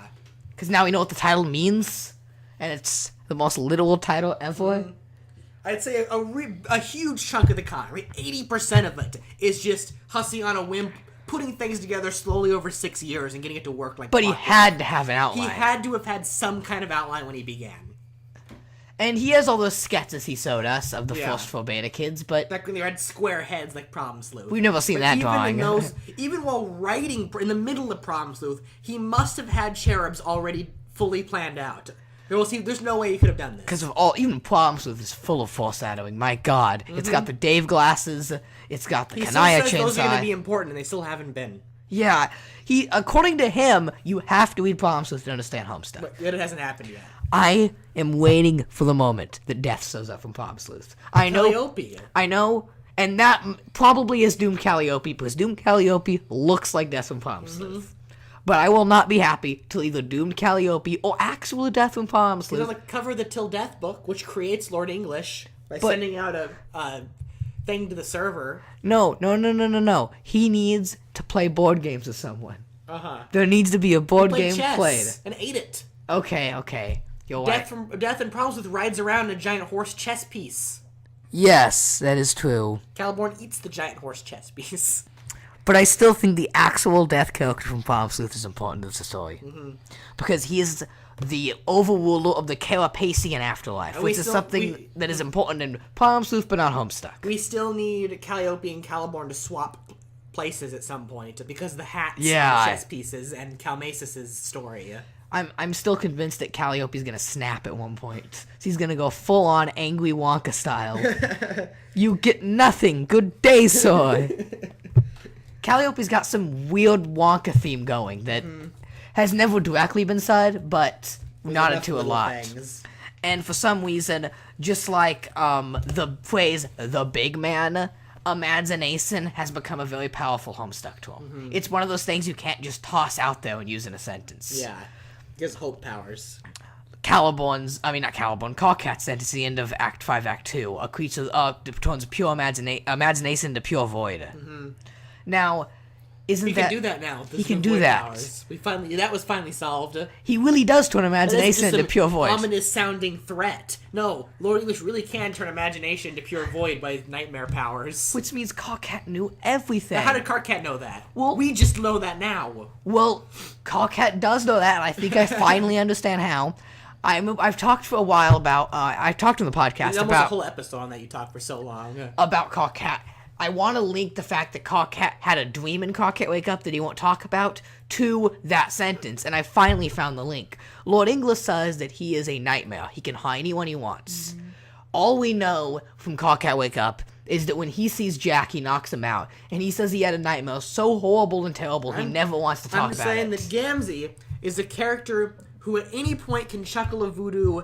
Because now we know what the title means, and it's the most literal title ever. I'd say a huge chunk of the con, right? 80% of it is just Hussey on a whim, putting things together slowly over 6 years and getting it to work like. But he had to have an outline. He had to have had some kind of outline when he began. And he has all those sketches he showed us of the first 4 beta kids, but back when they had square heads like Problem Sleuth. We've never seen that drawing. Even while writing in the middle of Problem Sleuth, he must have had cherubs already fully planned out. There's no way he could have done this. Because of even Problem Sleuth is full of foreshadowing. My God, it's got the Dave glasses. It's got the Kanaya chainsaw. He still says those are going to be important, and they still haven't been. Yeah, according to him, you have to read Problem Sleuth to understand Homestuck. But it hasn't happened yet. I am waiting for the moment that Death shows up from Problem Sleuth. I know, and that probably is Doom Calliope, because Doom Calliope looks like Death from Problem Sleuth. But I will not be happy till either Doomed Calliope or actual Death from Problem Sleuth. He's on the cover of the Till Death book, which creates Lord English by sending out a thing to the server. No. He needs to play board games with someone. There needs to be a board game played. And ate it. Okay. You're right. Death and Problem Sleuth rides around in a giant horse chess piece. Yes, that is true. Caliborn eats the giant horse chess piece. But I still think the actual Death character from Problem Sleuth is important to the story. Because he is the overruler of the Carapacian afterlife, which is something that is important in Problem Sleuth, but not Homestuck. We still need Calliope and Caliborn to swap places at some point, because of the hats and the chess pieces and Calmasis' story. I'm still convinced that Calliope's gonna snap at one point. He's gonna go full on angry Wonka style. You get nothing. Good day, sir. Calliope's got some weird Wonka theme going that has never directly been said, but nodded to a lot. Things. And for some reason, just like the phrase "the big man," imagination has become a very powerful Homestuck tool. It's one of those things you can't just toss out there and use in a sentence. Yeah. Gives hope powers. Carcat said at the end of Act 5, Act 2, a creature turns pure imagination to pure void. Now, Isn't He that... can do that now. He can do that. That was finally solved. He really does turn This imagination is into some pure void. ominous sounding threat. No, Lord English really can turn imagination into pure void by his nightmare powers. Which means Carcat knew everything. Now, how did Carcat know that? Well- we just know that now. Well, Carcat does know that, and I think I finally understand how. I've talked for a while about... I talked on the podcast There's almost about... a whole episode on that you talked for so long. about Carcat. I want to link the fact that Carcat had a dream in Carcat Wake Up that he won't talk about to that sentence, and I finally found the link. Lord Inglis says that he is a nightmare. He can hire anyone he wants. All we know from Carcat Wake Up is that when he sees Jack, he knocks him out, and he says he had a nightmare so horrible and terrible he never wants to talk about it. I'm saying that Gamzee is a character who at any point can chuckle a voodoo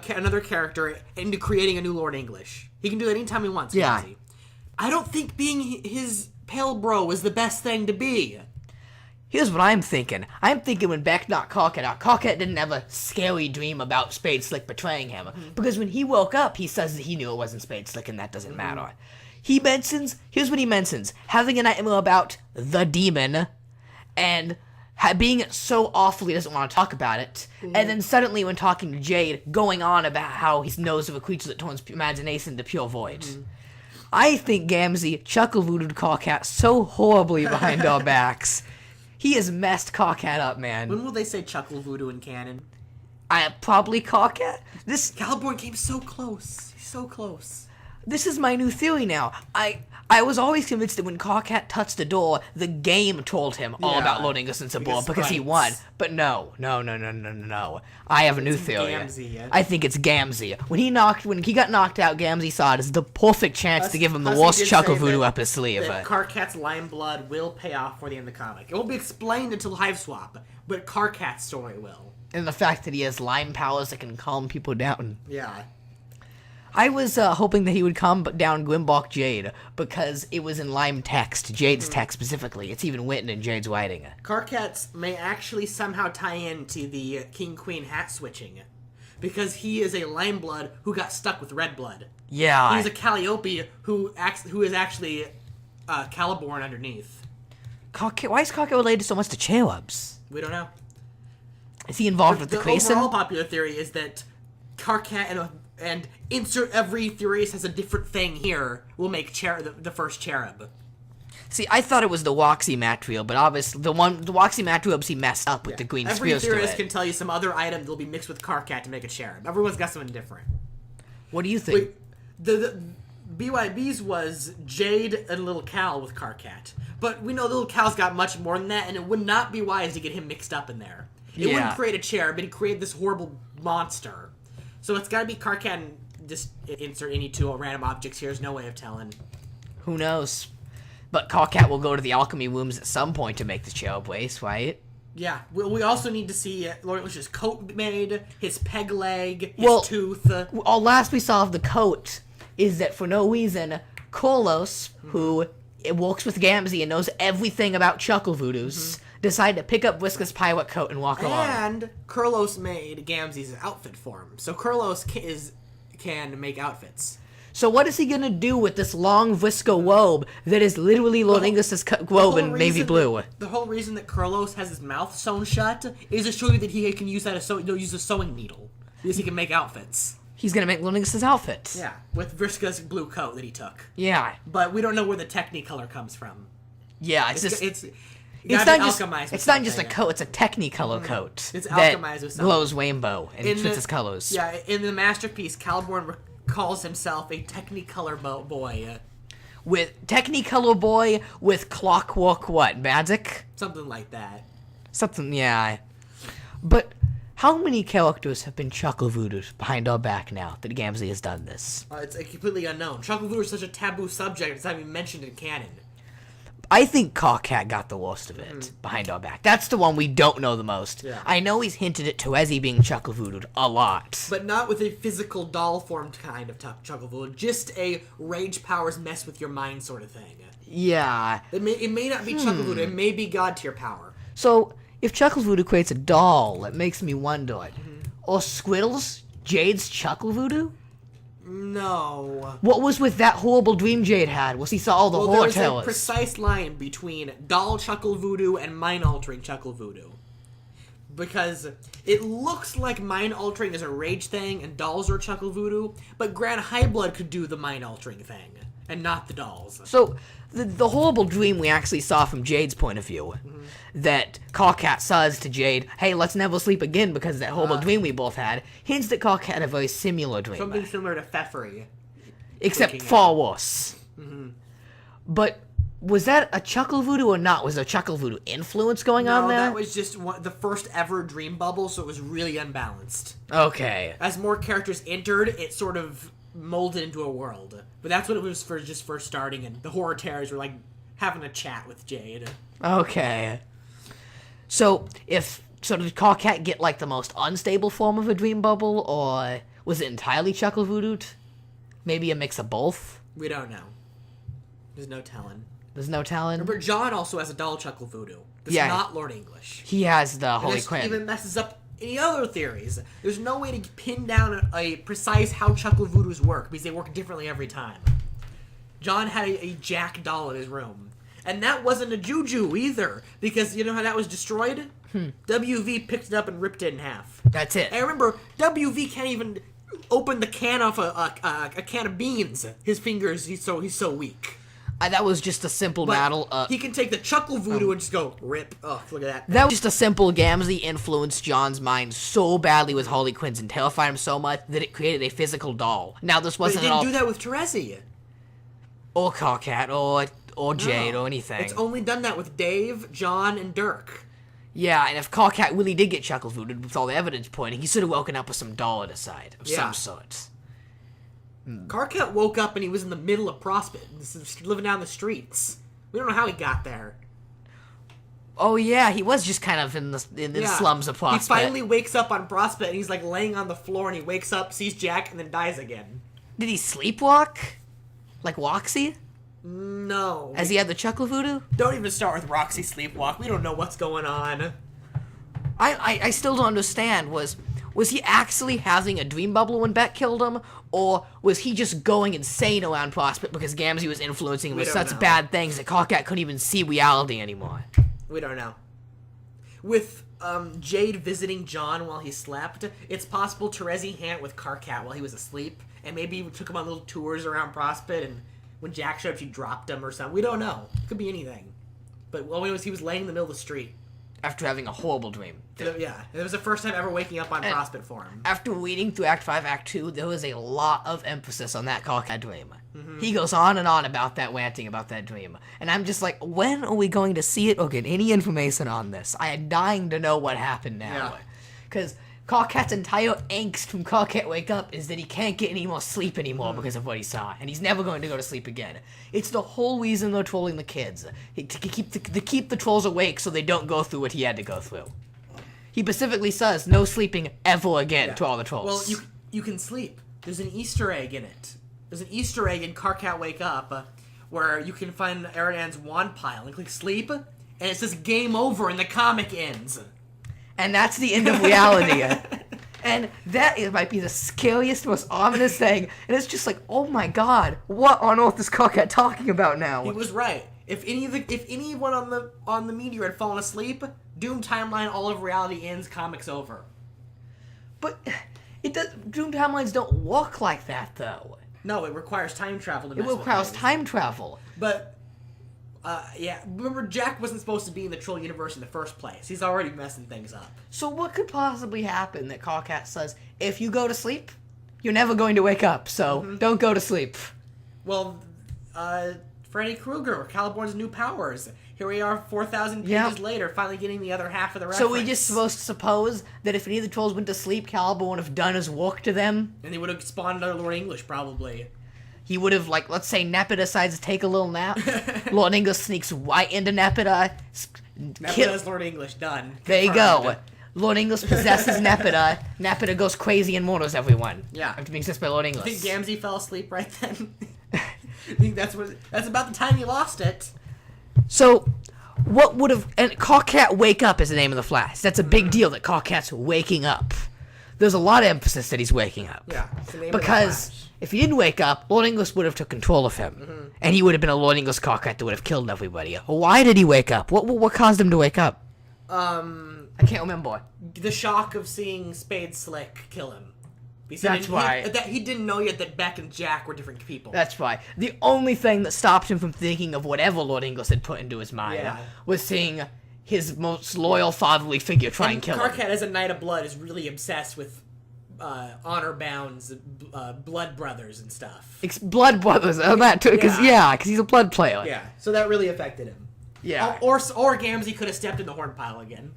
another character into creating a new Lord English. He can do that anytime he wants, Yeah. Gamzee. I don't think being his pale bro is the best thing to be. Here's what I'm thinking. I'm thinking when Beck knocked Carcat out, Carcat didn't have a scary dream about Spade Slick betraying him. Because when he woke up, he says that he knew it wasn't Spade Slick, and that doesn't matter. Here's what he mentions. Having a nightmare about the demon, and being so awful he doesn't want to talk about it. And then suddenly when talking to Jade, going on about how he knows of a creature that turns imagination into pure void. I think Gamzee chuckle voodooed Carcat so horribly behind our backs. He has messed Carcat up, man. When will they say chuckle voodoo in canon? Probably Carcat. This Caliborn came so close. So close. This is my new theory now. I was always convinced that when Carcat touched the door, the game told him all Yeah. about Lord Inglis and Sabor because he sprites. won. But no. I have a new theory. Gamzee, yeah. I think it's Gamzee. When he got knocked out, Gamzee saw it as the perfect chance to give him the Hussey worst did chuckle say voodoo that- up his sleeve. That Carcat's lime blood will pay off for the end of the comic. It won't be explained until Hive Swap, but Carcat's story will. And the fact that he has lime powers that can calm people down. Yeah. I was hoping that he would calm down Grimbark Jade because it was in lime text, Jade's text specifically. It's even written in Jade's writing. Carcat's may actually somehow tie into the King-Queen hat switching, because he is a lime blood who got stuck with red blood. Yeah. He's a Calliope who is actually Caliborn underneath. Why is Carcat related so much to cherubs? We don't know. Is he involved with the overall Crescent? popular theory is that Carcat and insert every theorist has a different thing here will make the first cherub. See, I thought it was the Woxy Matriel, but obviously the Woxy Matriel he messed up with the green Every spears to theorist it. can tell you some other item that'll be mixed with Carcat to make a cherub. Everyone's got something different. What do you think? Wait, the BYB's was Jade and Little Cal with Carcat. But we know Little Cal's got much more than that, and it would not be wise to get him mixed up in there. It Yeah. wouldn't create a cherub, it'd create this horrible monster. So it's gotta be Carcat and just insert any two random objects here. There's no way of telling. Who knows? But Carcat will go to the alchemy rooms at some point to make the cherub waste, right? Yeah, we also need to see Lord English's coat made, his peg leg, his Well- tooth. All last we saw of the coat is that for no reason, Kolos, who works with Gamzee and knows everything about chuckle voodoos, decided to pick up Whisker's pirate coat and walk along. And Kurlos made Gamzee's outfit for him. So Kurlos can make outfits. So what is he gonna do with this long Whisker robe that is literally Lord Inglis's robe in navy blue? The whole reason that Kurlos has his mouth sewn shut is to show you that he can use that use a sewing needle. Because he can make outfits. He's gonna make Lord Inglis's outfit. Yeah, with Vriska's blue coat that he took. Yeah. But we don't know where the Technicolor comes from. Yeah, it's just... It's It's not just alchemized. it's not just a coat; it's a Technicolor coat It's that alchemized with something. glows rainbow and fits its colors. Yeah, in the masterpiece, Caliborn calls himself a Technicolor boy. With Technicolor boy with clockwork what magic? Something like that. Something, yeah. But how many characters have been chuckle voodooed behind our back now that Gamzee has done this? It's completely unknown. Chuckle voodoo is such a taboo subject; it's not even mentioned in canon. I think Carcat got the worst of it behind our back. That's the one we don't know the most. Yeah. I know he's hinted at Terezi being chuckle voodooed a lot. But not with a physical doll-formed kind of chuckle voodoo. Just a rage powers mess with your mind sort of thing. Yeah. It may not be chuckle voodoo. It may be god tier power. So, if Chuckle Voodoo creates a doll, it makes me wonder, or Squiddles Jade's Chuckle Voodoo? No. What was with that horrible dream Jade had? Was he saw all the horror there's tales? a precise line between doll chuckle voodoo and mind-altering chuckle voodoo. Because it looks like mind-altering is a rage thing and dolls are chuckle voodoo, but Grand Highblood could do the mind-altering thing, and not the dolls. So, the horrible dream we actually saw from Jade's point of view, that Carcat says to Jade, hey, let's never sleep again because of that horrible dream we both had, hints that Carcat had a very similar dream. Something similar to Pfeffery. Except far worse. But was that a chuckle voodoo or not? Was there a chuckle voodoo influence going on there? No, that was just the first ever dream bubble, so it was really unbalanced. Okay. As more characters entered, it sort of molded into a world. But that's what it was for just first starting, and the horror terrors were like having a chat with Jade. Okay. So did Carcat get like the most unstable form of a dream bubble, or was it entirely chuckle voodooed? Maybe a mix of both? We don't know. There's no telling. There's no telling? Remember, John also has a doll chuckle voodoo. That's not Lord English. He has the Holy This Quinn. even messes up any other theories. There's no way to pin down a precise how chuckle voodoos work, because they work differently every time. John had a Jack doll in his room. And that wasn't a juju either, because you know how that was destroyed? WV picked it up and ripped it in half. That's it. And remember, WV can't even open the can off a can of beans. His fingers, he's so weak. That was just a simple But battle. he can take the chuckle voodoo and just go, rip. Oh, look at that. That was just a simple Gamzee influenced John's mind so badly with Harley Quinns and terrified him so much that it created a physical doll. Now, this But it wasn't at didn't all... do that with Terezi. Or Carcat, or Jade, or anything. It's only done that with Dave, John, and Dirk. Yeah, and if Carcat really did get chuckle voodooed with all the evidence pointing, he should have woken up with some doll at his side of some sort. Carcat woke up and he was in the middle of Prospect, living down the streets. We don't know how he got there. Oh yeah, he was just kind of in the slums of Prospect. He finally wakes up on Prospect and he's like laying on the floor and he wakes up, sees Jack, and then dies again. Did he sleepwalk? Like Roxy? No. As he had the chuckle voodoo? Don't even start with Roxy Sleepwalk. We don't know what's going on. I still don't understand. Was he actually having a dream bubble when Beck killed him? Or was he just going insane around Prospect because Gamzee was influencing him with such bad things that Carcat couldn't even see reality anymore? We don't know. With Jade visiting John while he slept, it's possible Terezi hant with Carcat while he was asleep, and maybe he took him on little tours around Prospect, and when Jack showed up, she dropped him or something. We don't know. Could be anything. But all we know is he was laying in the middle of the street. After having a horrible dream. Yeah, it was the first time ever waking up on Prospect for him. After reading through Act 5, Act 2, there was a lot of emphasis on that Carcat dream. He goes on and on about that, ranting about that dream. And I'm just like, when are we going to see it or get any information on this? I am dying to know what happened now. Because Carcat's entire angst from Carcat Wake Up is that he can't get any more sleep anymore because of what he saw, and he's never going to go to sleep again. It's the whole reason they're trolling the kids, to keep the trolls awake so they don't go through what he had to go through. He specifically says, no sleeping ever again to all the trolls. Well, you can sleep. There's an Easter egg in it. There's an Easter egg in Carcat Wake Up where you can find Eridan's wand pile and click sleep, and it says game over and the comic ends. And that's the end of reality. And that might be the scariest, most ominous thing. And it's just like, oh my god, what on earth is Carcat talking about now? He was right. If anyone on the meteor had fallen asleep, Doom timeline, all of reality ends, comics over. But Doom timelines don't work like that, though. No, it requires time travel to It requires time travel. But remember, Jack wasn't supposed to be in the troll universe in the first place. He's already messing things up. So what could possibly happen that Carcat says, if you go to sleep, you're never going to wake up, so don't go to sleep? Well, Freddy Krueger, Caliborn's new powers. Here we are 4,000 pages later, finally getting the other half of the reference. So we just supposed to suppose that if any of the trolls went to sleep, Caliborn would have done his work to them? And they would have spawned another Lord English, probably. He would have, like, let's say Nepeta decides to take a little nap. Lord English sneaks right into Nepeta. Nepeta's Lord English, done. There you go. Lord English possesses Nepeta. Nepeta goes crazy and murders everyone. Yeah. After being possessed by Lord English. I think Gamzee fell asleep right then. I think that's about the time he lost it. So, what would have... And Carcat Wake Up is the name of the Flash. That's a big deal that Carcat's waking up. There's a lot of emphasis that he's waking up. Yeah. It's the name Because of the Flash. If he didn't wake up, Lord English would have took control of him, and he would have been a Lord English cockrat that would have killed everybody. Why did he wake up? What caused him to wake up? I can't remember. The shock of seeing Spade Slick kill him. That's why. He didn't know yet that Beck and Jack were different people. That's why. The only thing that stopped him from thinking of whatever Lord English had put into his mind was seeing his most loyal fatherly figure try and kill him. Karkat, as a Knight of Blood, is really obsessed with honor bounds, blood brothers and stuff. Blood brothers, that too, because he's a blood player. Yeah, so that really affected him. Yeah. Or Gamzee could have stepped in the horn pile again.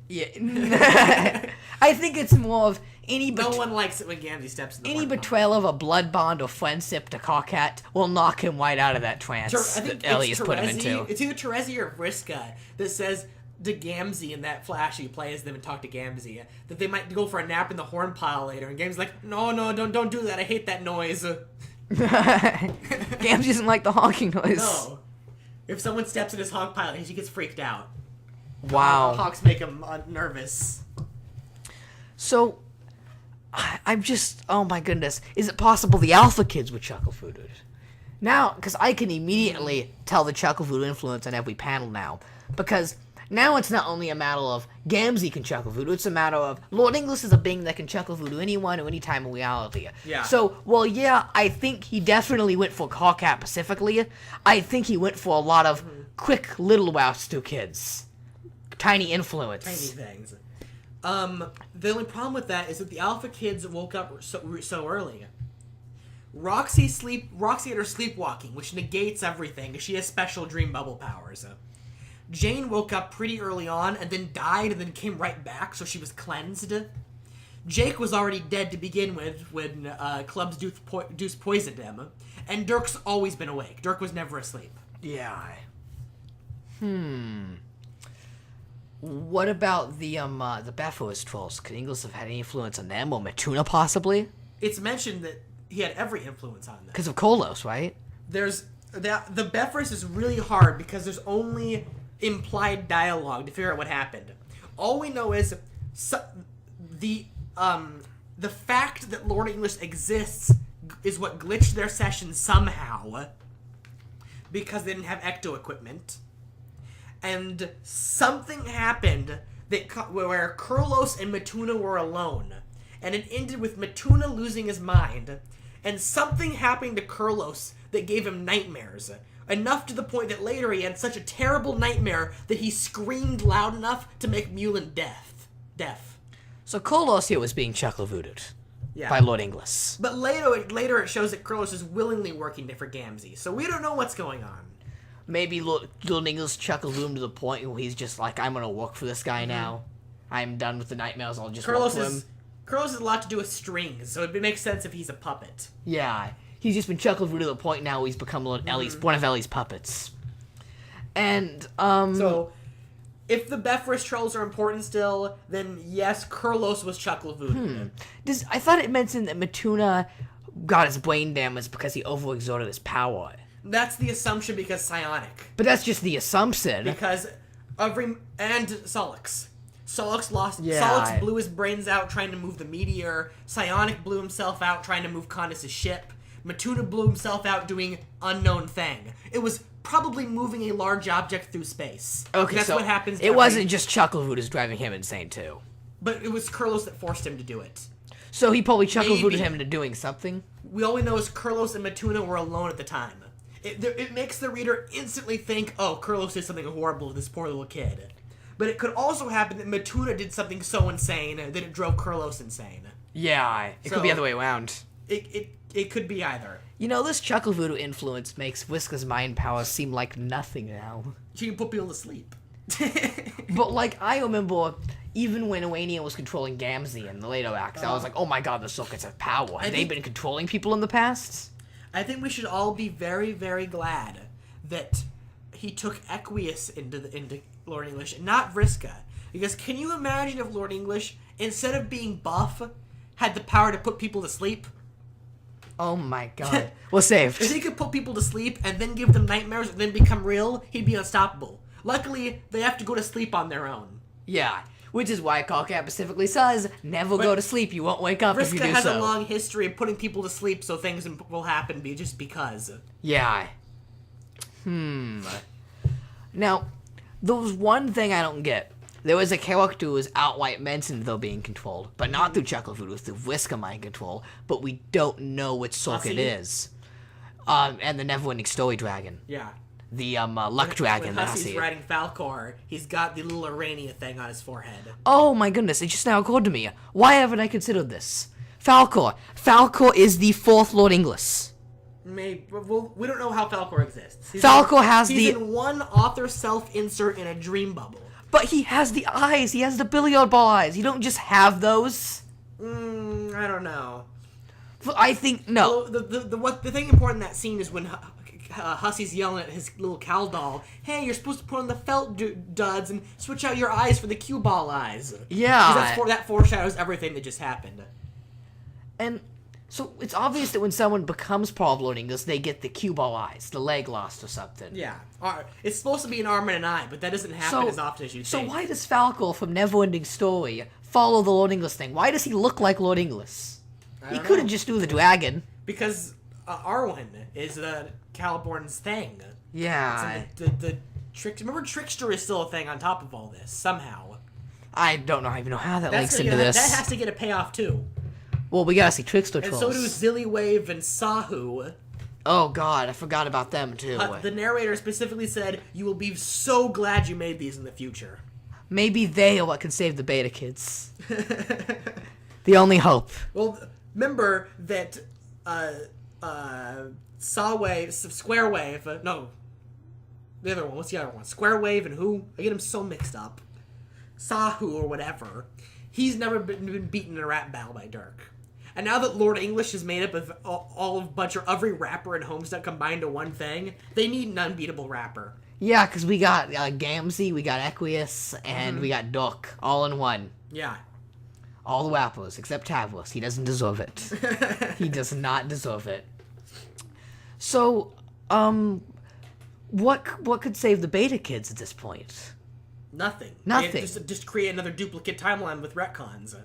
Yeah. I think it's more of no one likes it when Gamzee steps in the horn pile. betrayal of a blood bond or friendship to Karkat will knock him right out of that trance that Ellie has put him into. It's either Terezi or Vriska that says to Gamzee in that flash he plays them and talk to Gamzee that they might go for a nap in the horn pile later, and Gamzee's like, no, don't do that, I hate that noise. Gamzee doesn't like the honking noise. No. If someone steps in his honk pile, he gets freaked out. Wow. Honks make him nervous. So, I'm just, oh my goodness, is it possible the Alpha Kids were Chuckle Voodooed? Now, because I can immediately tell the Chuckle Voodoo influence on every panel now, because now it's not only a matter of Gamzee can Chuckle Voodoo, it's a matter of Lord English is a being that can Chuckle Voodoo anyone or any time in reality. Yeah. So, I think he definitely went for Karkat specifically. I think he went for a lot of quick little routes to kids. Tiny influence. Tiny things. The only problem with that is that the Alpha Kids woke up so early. Roxy had her sleepwalking, which negates everything, because she has special dream bubble powers. Jane woke up pretty early on, and then died, and then came right back, so she was cleansed. Jake was already dead to begin with when Club's Deuce poisoned him, and Dirk's always been awake. Dirk was never asleep. Yeah. What about the Bephoist trolls? Could English have had any influence on them, or Matuna possibly? It's mentioned that he had every influence on them. Because of Kolos, right? The Bephoist is really hard because there's only implied dialogue to figure out what happened. All we know is the fact that Lord English exists is what glitched their session somehow because they didn't have ecto equipment. And something happened where Kurlos and Matuna were alone. And it ended with Matuna losing his mind. And something happened to Kurlos that gave him nightmares. Enough to the point that later he had such a terrible nightmare that he screamed loud enough to make Mulin deaf. So Kolos here was being Chuckle Voodooed Yeah. by Lord English. But later it shows that Kurlos is willingly working for Gamzee. So we don't know what's going on. Maybe Lord English Chuckle Voodooed him to the point where he's just like, I'm gonna work for this guy now. I'm done with the nightmares, I'll just work for him. Kurlos has a lot to do with strings, so it makes sense if he's a puppet. Yeah. He's just been Chuckle Voodooed to the point now where he's become one of Ellie's puppets. And, So, if the Bephoist trolls are important still, then yes, Kurlos was Chuckle Voodoo. I thought it mentioned that Matuna got his brain damaged because he overexerted his power. That's the assumption because psionic. But that's just the assumption. Because and Solix. Solix Yeah. blew his brains out trying to move the meteor. Psionic blew himself out trying to move Condis' ship. Matuna blew himself out doing unknown thing. It was probably moving a large object through space. Okay, that's so what happens. It wasn't just Chuckle Voodoo's driving him insane too. But it was Kurlos that forced him to do it. So he probably Chuckle Voodooed Maybe. him into doing something. All we know is Kurlos and Matuna were alone at the time. It makes the reader instantly think, oh, Kurlos did something horrible to this poor little kid. But it could also happen that Matuna did something so insane that it drove Kurlos insane. Yeah, it could be the other way around. It could be either. You know, this Chuckle Voodoo influence makes Whiska's mind power seem like nothing now. She can put people to sleep. But, like, I remember, even when Oania was controlling Gamzee in the later acts, I was like, oh my god, the Sockets have power. Have they been controlling people in the past? I think we should all be very, very glad that he took Equius into Lord English, and not Vriska. Because can you imagine if Lord English, instead of being buff, had the power to put people to sleep? Oh my god. Well, saved. If he could put people to sleep and then give them nightmares and then become real, he'd be unstoppable. Luckily, they have to go to sleep on their own. Yeah. Which is why Callcat specifically says, never go to sleep. You won't wake up if you Vriska do has so. a long history of putting people to sleep so things will happen just because. Yeah. Now, there was one thing I don't get. There was a character who was outright mentioned, though, being controlled. But not through Chuckle Food, it was through Vriska mind control. But we don't know which Sulk it is. And the Neverending Story Dragon. Yeah. The Luck Dragon. When Hussey's riding Falcor, he's got the little Urania thing on his forehead. Oh my goodness, it just now occurred to me. Why haven't I considered this? Falcor. Falcor is the fourth Lord Inglis. Maybe. Well, we don't know how Falcor exists. Falcor has he's in one author self-insert in a dream bubble. But he has the eyes. He has the billiard ball eyes. You don't just have those. I don't know. I think no. Well, the thing important in that scene is when Hussey's yelling at his little Cal doll, "Hey, you're supposed to put on the felt duds and switch out your eyes for the cue ball eyes." Yeah. That foreshadows everything that just happened. And so it's obvious that when someone becomes part of Lord Inglis, they get the cue ball eyes, the leg lost or something. Yeah. It's supposed to be an arm and an eye, but that doesn't happen as often as you think. So why does Falcor from Neverending Story follow the Lord Inglis thing? Why does he look like Lord Inglis? He couldn't just do the dragon. Because Arwen is Caliborn's thing. Yeah. The Remember, Trickster is still a thing on top of all this somehow. I don't even know how that links into this. That has to get a payoff too. Well, we gotta see Trickster Trolls. And so do Zillywave and Sahu. Oh god, I forgot about them too. The narrator specifically said, "You will be so glad you made these in the future." Maybe they are what can save the beta kids. The only hope. Well, remember that Square Wave, no, the other one. What's the other one? Square Wave and who? I get them so mixed up. Sahu or whatever. He's never been beaten in a rap battle by Dirk. And now that Lord English is made up of every rapper in Homestuck combined to one thing, they need an unbeatable rapper. Yeah, because we got Gamzee, we got Equius, and we got Duck, all in one. Yeah. All the rappers, except Tavros. He doesn't deserve it. He does not deserve it. So, what could save the beta kids at this point? Nothing. Nothing. Just create another duplicate timeline with retcons.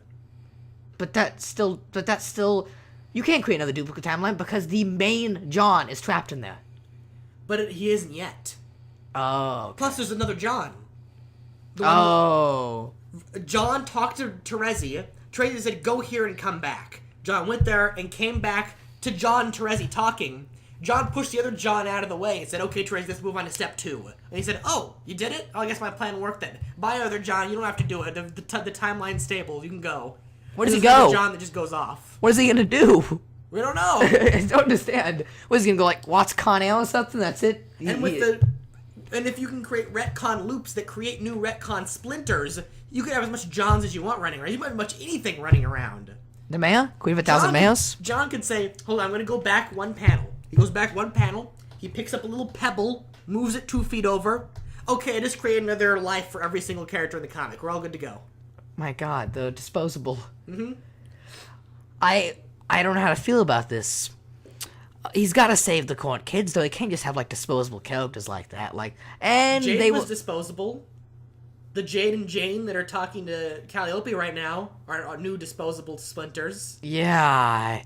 But that's still, you can't create another duplicate timeline because the main John is trapped in there. But he isn't yet. Oh. Okay. Plus, there's another John. John talked to Terezi. Terezi said, "Go here and come back." John went there and came back to John and Terezi talking. John pushed the other John out of the way and said, "Okay, Terezi, let's move on to step 2. And he said, "Oh, you did it? Oh, I guess my plan worked then. Bye, other John. You don't have to do it. The timeline's stable. You can go." Where does he go? go? John that just goes off. What is he gonna do? We don't know. I don't understand. What is he gonna go like watch Con Air or something? That's it. And if you can create retcon loops that create new retcon splinters, you can have as much Johns as you want running around. You can have much anything running around. The mayor? Can we have 1,000 mayors? John could say, "Hold on, I'm gonna go back one panel." He goes back one panel. He picks up a little pebble, moves it 2 feet over. Okay, I just created another life for every single character in the comic. We're all good to go. My god, the disposable. Mm-hmm. I don't know how to feel about this. He's got to save the current kids, though. He can't just have like disposable characters like that. Jade was disposable. The Jade and Jane that are talking to Calliope right now are new disposable splinters. Yeah.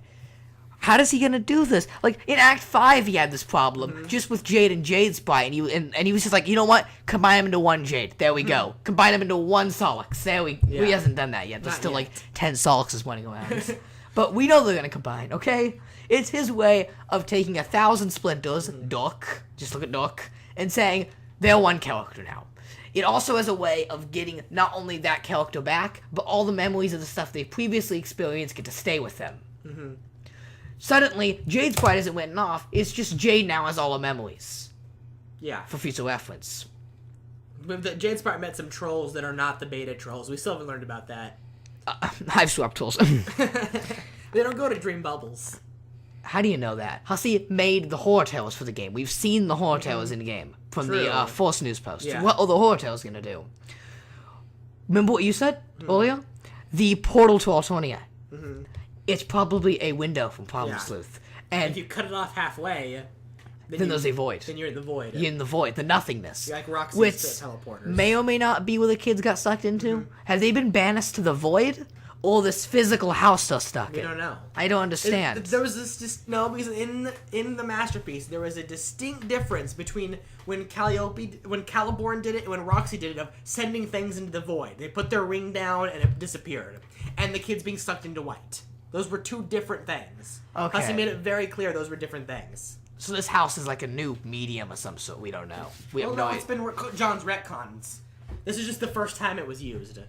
How is he gonna do this? Like in Act 5, he had this problem just with Jade and Jade's sprite, and he was just like, you know what? Combine them into one Jade. There we go. Combine them into one Solix. He hasn't done that yet. There's Not still yet. like 10 Solixes running around. But we know they're gonna combine. Okay, it's his way of taking 1,000 splinters, Duck. Just look at Duck, and saying they're one character now. It also has a way of getting not only that character back, but all the memories of the stuff they previously experienced get to stay with them. Mm-hmm. Suddenly, Jade's sprite isn't written off. It's just Jade now has all the memories. Yeah. For future reference. But the Jade sprite met some trolls that are not the beta trolls. We still haven't learned about that. Hive swap tools. They don't go to dream bubbles. How do you know that? Hussey made the horror tales for the game. We've seen the horror tales in the game from the Force News Post. Yeah. What are the horror tales gonna do? Remember what you said earlier? The portal to Alternia. It's probably a window from Problem Sleuth. And And if you cut it off halfway... then there's a void. Then you're in the void. You're in the void, the nothingness. You're like Roxy's which teleporters. may or may not be where the kids got sucked into. Have they been banished to the void? Or this physical house they're stuck in? We don't know. I don't understand. There was no, because in the masterpiece there was a distinct difference between when Caliborn did it and when Roxy did it of sending things into the void. They put their ring down and it disappeared, and the kids being sucked into white. Those were two different things. Okay. Hussey made it very clear those were different things. So this house is like a new medium of some sort. We don't know. We have no It's been John's retcons. This is just the first time it was used.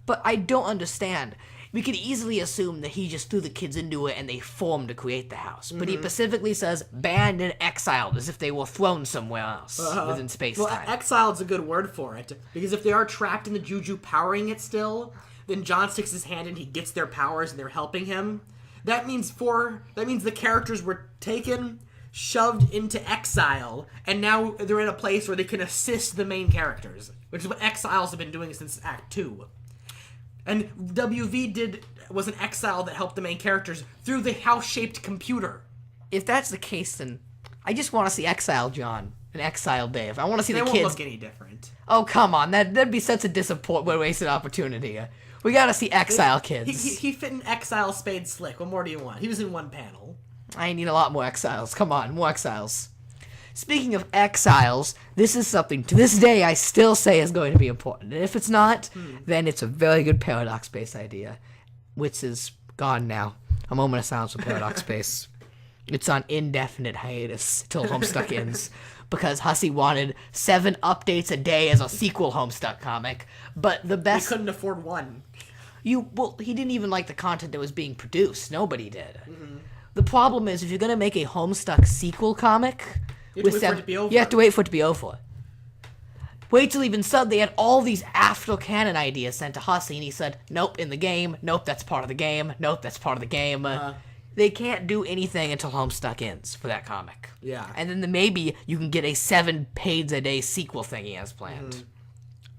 But I don't understand. We could easily assume that he just threw the kids into it and they formed to create the house. But he specifically says banned and exiled, as if they were thrown somewhere else within space-time. Well, exiled's a good word for it, because if they are trapped in the juju powering it still, then John sticks his hand in, he gets their powers, and they're helping him. That means the characters were taken, shoved into exile, and now they're in a place where they can assist the main characters, which is what exiles have been doing since Act 2. And WV was an exile that helped the main characters through the house-shaped computer. If that's the case, then I just want to see Exile John and Exile Dave. I want to see the They kids. won't look any different. Oh, come on. That'd be such a disappointment, wasted opportunity. We gotta see Exile kids. He fit in Exile Spade Slick. What more do you want? He was in one panel. I need a lot more Exiles. Come on, more Exiles. Speaking of Exiles, this is something to this day I still say is going to be important. And if it's not, then it's a very good Paradox Space idea, which is gone now. A moment of silence for Paradox Space. It's on indefinite hiatus till Homestuck ends, because Hussey wanted 7 updates a day as a sequel Homestuck comic. But the best... He couldn't afford one. He didn't even like the content that was being produced. Nobody did. The problem is, if you're going to make a Homestuck sequel comic... You have to wait for it to be over. You have to wait for it to be over. Wait till even said they had all these after canon ideas sent to Hussey, and he said, nope, in the game. Nope, that's part of the game. Nope, that's part of the game. They can't do anything until Homestuck ends for that comic. Yeah. And then maybe you can get a 7-page-a-day sequel thing he has planned.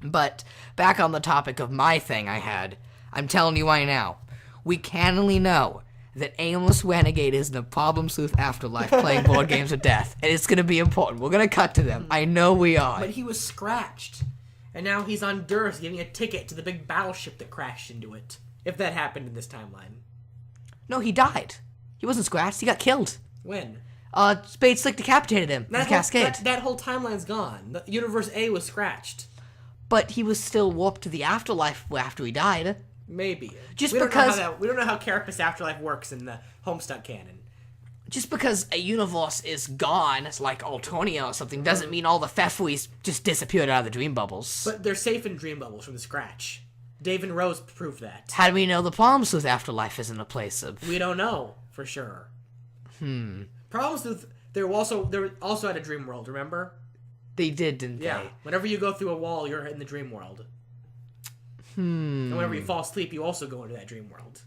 But back on the topic of my thing I had, I'm telling you right now, we canonly know that Aimless Renegade is in a Problem Sleuth Afterlife playing board games of death. And it's going to be important. We're going to cut to them. I know we are. But he was scratched. And now he's on Durst giving a ticket to the big battleship that crashed into it. If that happened in this timeline. No, he died. He wasn't scratched. He got killed. When? Spade Slick decapitated him in the Cascade. That whole timeline's gone. The Universe A was scratched. But he was still warped to the afterlife after he died. Maybe. Just we because... we don't know how Carapace Afterlife works in the Homestuck canon. Just because a universe is gone, it's like Alternia or something, doesn't mean all the Fefuis just disappeared out of the dream bubbles. But they're safe in dream bubbles from the scratch. Dave and Rose proved that. How do we know the Problem Sleuth Afterlife isn't a place of... We don't know, for sure. Problem Sleuth, they also had a dream world, remember? They did, didn't Yeah. they? Whenever you go through a wall, you're in the dream world. And whenever you fall asleep, you also go into that dream world.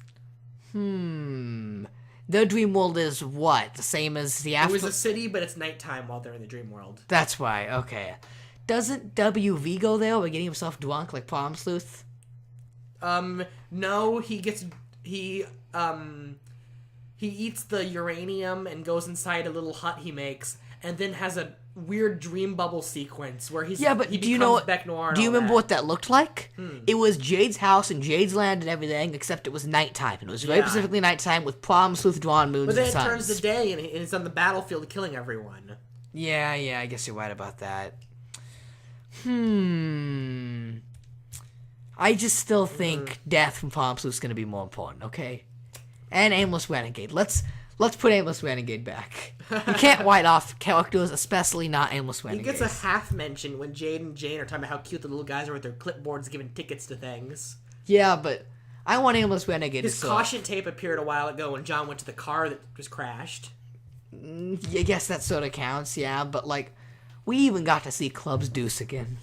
Their dream world is what? The same as the after... It was a city, but it's nighttime while they're in the dream world. That's why, okay. Doesn't WV go there by getting himself drunk like Problem Sleuth? No, he eats the uranium and goes inside a little hut he makes, and then has a weird dream bubble sequence where he do you know what? Beck Noir. Do you remember what that looked like? It was Jade's house and Jade's land and everything, except it was nighttime, and it was very specifically nighttime with Problem Sleuth drawn moons but then and it suns. turns to day, and it's on the battlefield killing everyone. Yeah, I guess you're right about that. I just still think Death from Problem Sleuth is going to be more important, okay? And Aimless Renegade. Let's put Aimless Renegade back. You can't white off characters, especially not Aimless Renegade. He gets a half mention when Jade and Jane are talking about how cute the little guys are with their clipboards giving tickets to things. Yeah, but I want Aimless Renegade His to caution tape appeared a while ago when John went to the car that just crashed. I guess that sort of counts, yeah, but like, we even got to see Club's Deuce again.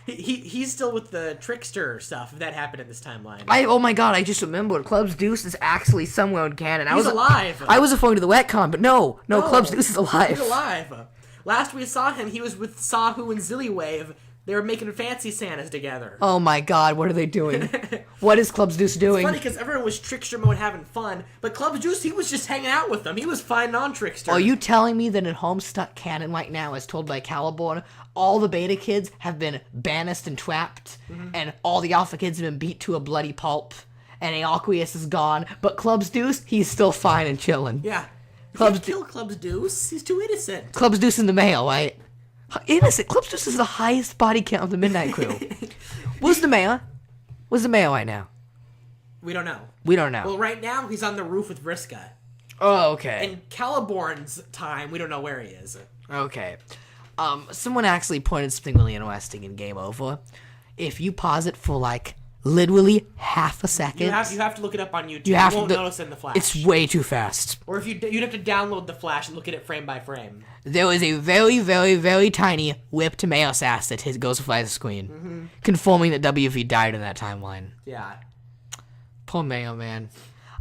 He's still with the trickster stuff, if that happened in this timeline. Oh my god, I just remembered. Club's Deuce is actually somewhere in canon. He's alive! I was referring to the retcon, but no, Club's Deuce is alive. He's alive. Last we saw him, he was with Sahu and Zillywave They were making fancy Santas together. Oh my god, what are they doing? What is Clubs Deuce doing? It's funny because everyone was Trickster mode having fun, but Clubs Deuce, he was just hanging out with them. He was fine on Trickster. Are you telling me that in Homestuck canon right now, as told by Caliborn, all the beta kids have been banished and trapped, and all the alpha kids have been beat to a bloody pulp, and Aqueous is gone, but Clubs Deuce, he's still fine and chilling. Yeah. Clubs Kill Clubs Deuce. He's too innocent. Clubs Deuce in the mail, right? Innocent. Clubs Deuce is the highest body count of the Midnight Crew. Where's the mayor? Where's the mayor right now? We don't know. We don't know. Well, right now, he's on the roof with Vriska. Oh, okay. In Caliborn's time, we don't know where he is. Okay. Someone actually pointed something really interesting in Game Over. If you pause it for, like, literally half a second... You have to look it up on YouTube. You won't notice it in the Flash. It's way too fast. Or if you'd have to download the Flash and look at it frame by frame. There was a very, very, very tiny whipped mail sass that goes by the screen, confirming that WV died in that timeline. Yeah. Poor Mayo, man.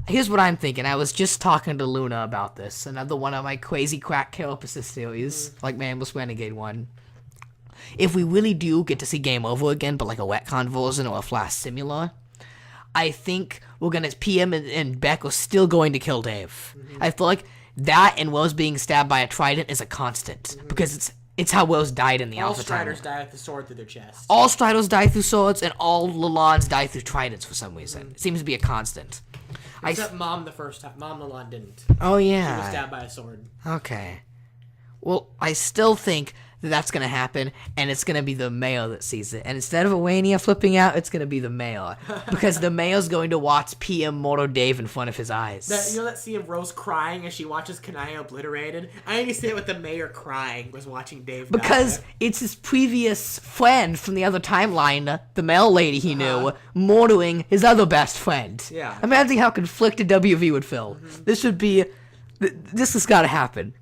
Here's what I'm thinking. I was just talking to Luna about this. Another one of my crazy crack carapaces theories, like Mammoth Renegade one. If we really do get to see Game Over again, but like a Wetcon version or a Flash Simula, I think we're gonna PM and Beck are still going to kill Dave. I feel like that and Rose being stabbed by a trident is a constant because it's how Rose died in the All Alpha Striders timeline. die with the sword through their chest. All Striders die through swords, and all Lalons die through tridents for some reason. It seems to be a constant. Except Mom the first time. Mom Lalon didn't. Oh She was yeah. stabbed by a sword. Okay. Well, I still think that that's going to happen, and it's going to be the mayor that sees it. And instead of Awania flipping out, it's going to be the mayor. Because the mayor's going to watch PM Mortal Dave in front of his eyes. That scene of Rose crying as she watches Kanaya obliterated? I only see it with the mayor crying, was watching Dave die. Because it's his previous friend from the other timeline, the male lady he knew, murdering his other best friend. Yeah. Imagine how conflicted WV would feel. This would be... This has got to happen.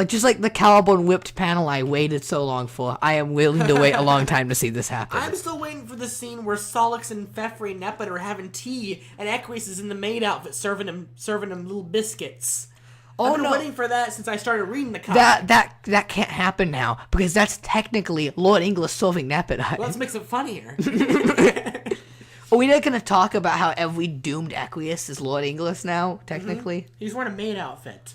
Just like the Caliborn whipped panel I waited so long for, I am willing to wait a long time to see this happen. I'm still waiting for the scene where Solix and Fefri and Nepet are having tea, and Equus is in the maid outfit serving him little biscuits. I've been waiting for that since I started reading the comic. That can't happen now, because that's technically Lord Inglis serving Nepet. Well, let's make it funnier. Are we not going to talk about how every doomed Equius is Lord Inglis now, technically? He's wearing a maid outfit.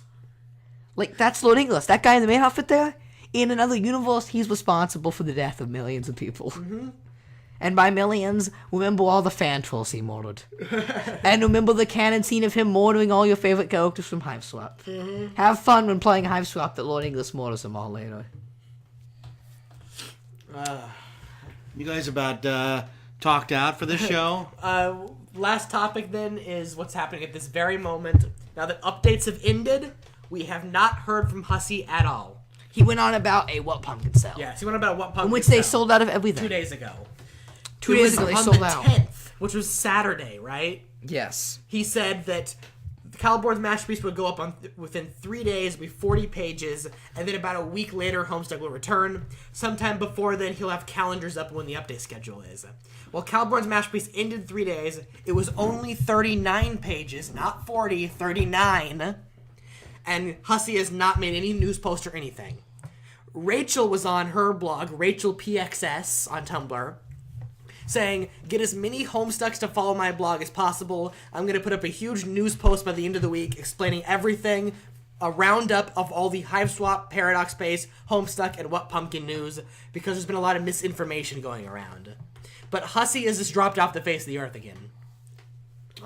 That's Lord Inglis. That guy in the main outfit there, in another universe, he's responsible for the death of millions of people. And by millions, remember all the fan trolls he murdered. And remember the canon scene of him murdering all your favorite characters from Hive Swap. Have fun when playing Hive Swap that Lord Inglis murders them all later. You guys about talked out for this show? Last topic then is what's happening at this very moment. Now that updates have ended, we have not heard from Hussey at all. He went on about a what pumpkin sale. Yes, he went on about what pumpkin in which sale. they sold out of everything. 2 days ago. 2 days ago they sold out. On the 10th, which was Saturday, right? Yes. He said that Caliborn's masterpiece would go up within 3 days, it'd be 40 pages, and then about a week later, Homestuck will return. Sometime before then, he'll have calendars up when the update schedule is. Well, Caliborn's masterpiece ended 3 days. It was only 39 pages, not 40, 39. And Hussey has not made any news post or anything. Rachel was on her blog, Rachel PXS on Tumblr, saying, get as many Homestucks to follow my blog as possible. I'm going to put up a huge news post by the end of the week explaining everything, a roundup of all the Hive Swap, Paradox Space, Homestuck, and What Pumpkin news, because there's been a lot of misinformation going around. But Hussey has just dropped off the face of the earth again.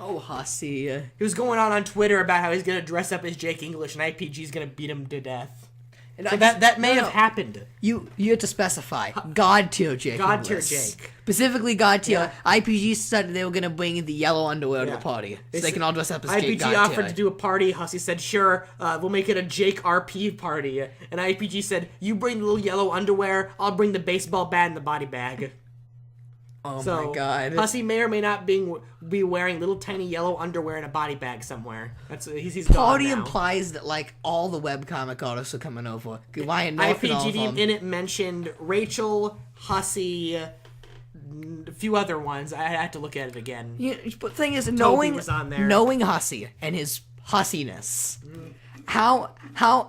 Oh, Hussey. He was going on Twitter about how he's going to dress up as Jake English and IPG's going to beat him to death. And So that may have happened. You have to specify God tier Jake. God tier Inglis. Jake. Specifically God tier. Yeah. IPG said they were going to bring the yellow underwear to the party. So they can all dress up as Jake IPG God offered tier. to do a party. Hussey said, sure, we'll make it a Jake RP party. And IPG said, you bring the little yellow underwear, I'll bring the baseball bat and the body bag. Oh So, my God. Hussey may or may not be wearing little tiny yellow underwear in a body bag somewhere. He's gone Party now. implies that all the webcomic artists are coming over. Ryan North and all of IPG them. in it mentioned Rachel, Hussey, a few other ones. I had to look at it again. Yeah, but the thing is, knowing was on there. Hussey and his hussiness, how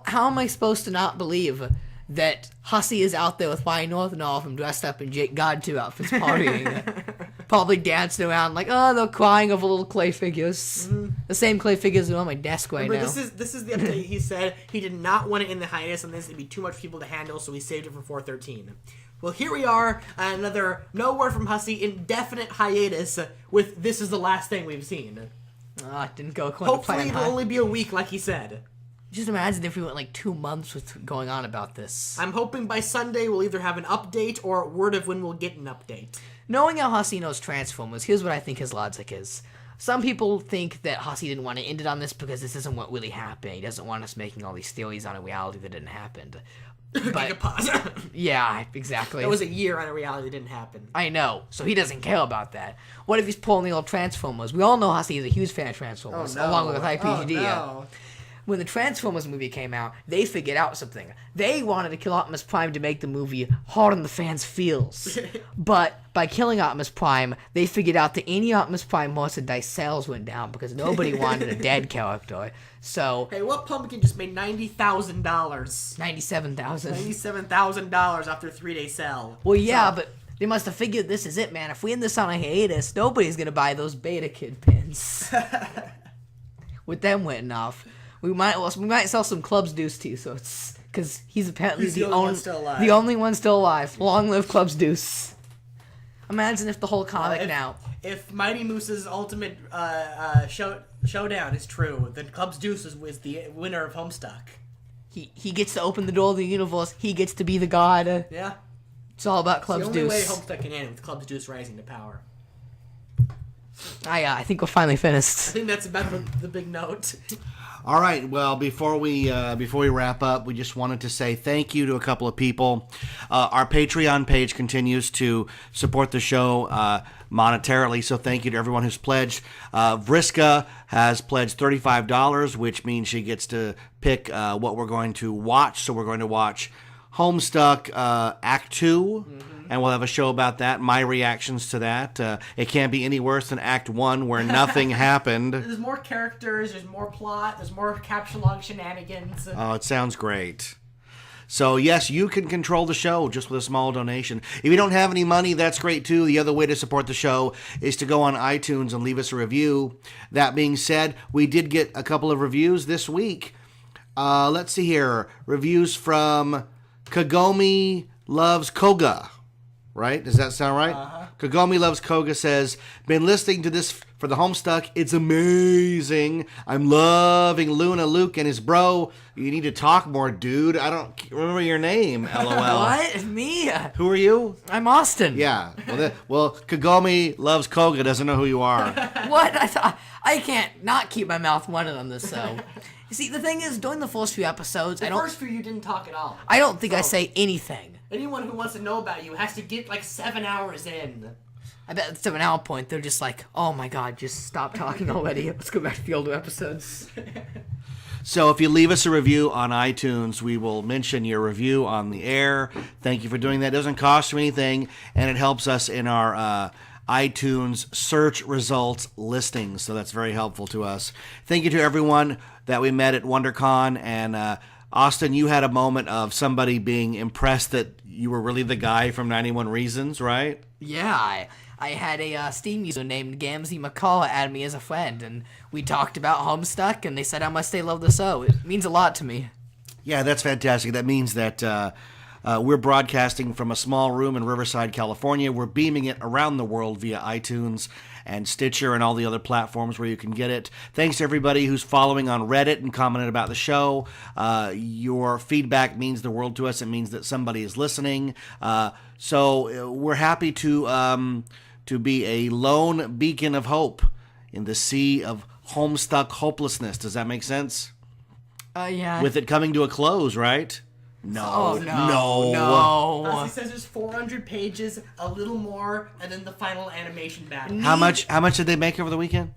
am I supposed to not believe that Hussey is out there with Wyatt North and all of them dressed up in Jake God 2 outfits partying. Probably dancing around like, oh, they're crying over little clay figures. The same clay figures are on my desk right now. This is the update. He said he did not want to end the hiatus on this. It'd be too much for people to handle, so he saved it for 413. Well, here we are, another no word from Hussey, indefinite hiatus with this is the last thing we've seen. It didn't go according to plan. Hopefully it'll only be a week, like he said. Just imagine if we went like 2 months with going on about this. I'm hoping by Sunday we'll either have an update or word of when we'll get an update. Knowing how Hussey knows Transformers, here's what I think his logic is. Some people think that Hussey didn't want to end it on this because this isn't what really happened. He doesn't want us making all these theories on a reality that didn't happen. But, pause. Yeah, exactly. That was a year on a reality that didn't happen. I know, so he doesn't care about that. What if he's pulling the old Transformers? We all know Hussey is a huge fan of Transformers, along with IPGD. Oh, no. When the Transformers movie came out, they figured out something. They wanted to kill Optimus Prime to make the movie hard on the fans' feels. But by killing Optimus Prime, they figured out that any Optimus Prime merchandise sales went down because nobody wanted a dead character. So, hey, what pumpkin just made $90,000? $97,000. $97,000 after a 3-day sale. Well, yeah, but they must have figured this is it, man. If we end this on a hiatus, nobody's gonna buy those Beta Kid pins. With them went off. We might sell some Club's Deuce t-shirts because he's apparently the only one still alive. Long live Club's Deuce. Imagine if the whole comic If Mighty Moose's ultimate showdown is true, then Club's Deuce is the winner of Homestuck. He gets to open the door of the universe. He gets to be the god. Yeah. It's all about Club's Deuce. The only way Homestuck can end with Club's Deuce rising to power. I think we're finally finished. I think that's about the big note. All right. Well, before we wrap up, we just wanted to say thank you to a couple of people. Our Patreon page continues to support the show monetarily, so thank you to everyone who's pledged. Vriska has pledged $35, which means she gets to pick what we're going to watch. So we're going to watch Homestuck Act 2. And we'll have a show about that, my reactions to that. It can't be any worse than Act 1, where nothing happened. There's more characters, there's more plot, there's more caption log shenanigans. Oh, it sounds great. So, yes, you can control the show just with a small donation. If you don't have any money, that's great, too. The other way to support the show is to go on iTunes and leave us a review. That being said, we did get a couple of reviews this week. Let's see here. Reviews from Kagome Loves Koga. Right? Does that sound right? Kagome Loves Koga says, been listening to this for the Homestuck. It's amazing. I'm loving Luna, Luke, and his bro. You need to talk more, dude. I don't remember your name, LOL. What? Me? Who are you? I'm Austin. Yeah. Well, Kagome Loves Koga doesn't know who you are. What? I can't not keep my mouth running on this, though. You see, the thing is, during the first few episodes, the first few you didn't talk at all. I don't think I say anything. Anyone who wants to know about you has to get like 7 hours in. I bet at the 7 hour point, they're just like, oh my god, just stop talking already. Let's go back to the older episodes. So if you leave us a review on iTunes, we will mention your review on the air. Thank you for doing that. It doesn't cost you anything, and it helps us in our iTunes search results listings, so that's very helpful to us. Thank you to everyone that we met at WonderCon, and Austin, you had a moment of somebody being impressed that you were really the guy from 91 Reasons, right? Yeah, I had a Steam user named Gamzee McCall add me as a friend, and we talked about Homestuck, and they said how much they love the show. It means a lot to me. Yeah, that's fantastic. That means that we're broadcasting from a small room in Riverside, California. We're beaming it around the world via iTunes and Stitcher and all the other platforms where you can get it. Thanks to everybody who's following on Reddit and commented about the show. Your feedback means the world to us. It means that somebody is listening. So we're happy to be a lone beacon of hope in the sea of Homestuck hopelessness. Does that make sense? Yeah. With it coming to a close, right? No. Oh, no. He says there's 400 pages, a little more, and then the final animation battle. How much did they make over the weekend?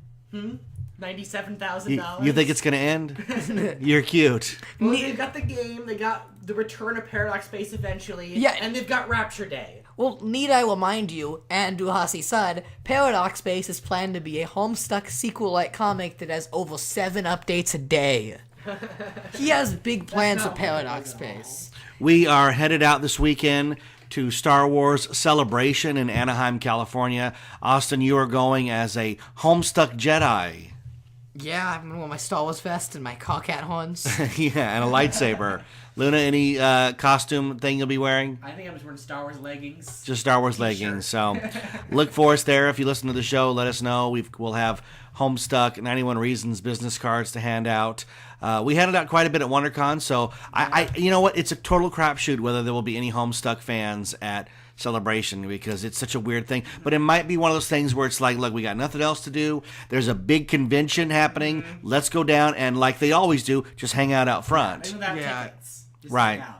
$97,000. You think it's going to end? You're cute. Well, they've got the game, they got the Return of Paradox Space eventually, yeah, and they've got Rapture Day. Well, need I remind you, and Duhasi said, Paradox Space is planned to be a Homestuck sequel-like comic that has over 7 updates a day. He has big plans for Paradox Space. We are headed out this weekend to Star Wars Celebration in Anaheim, California. Austin, you are going as a Homestuck Jedi. Yeah, I'm going with my Star Wars vest and my cockhat horns. Yeah, and a lightsaber. Luna, any costume thing you'll be wearing? I think I'm just wearing Star Wars leggings. Just Star Wars leggings. So look for us there. If you listen to the show, let us know. We'll have Homestuck 91 Reasons business cards to hand out. We handed out quite a bit at WonderCon, so I you know what? It's a total crapshoot whether there will be any Homestuck fans at Celebration because it's such a weird thing. But it might be one of those things where it's like, look, we got nothing else to do. There's a big convention happening. Let's go down and, like they always do, just hang out front. Tickets. Just right. hang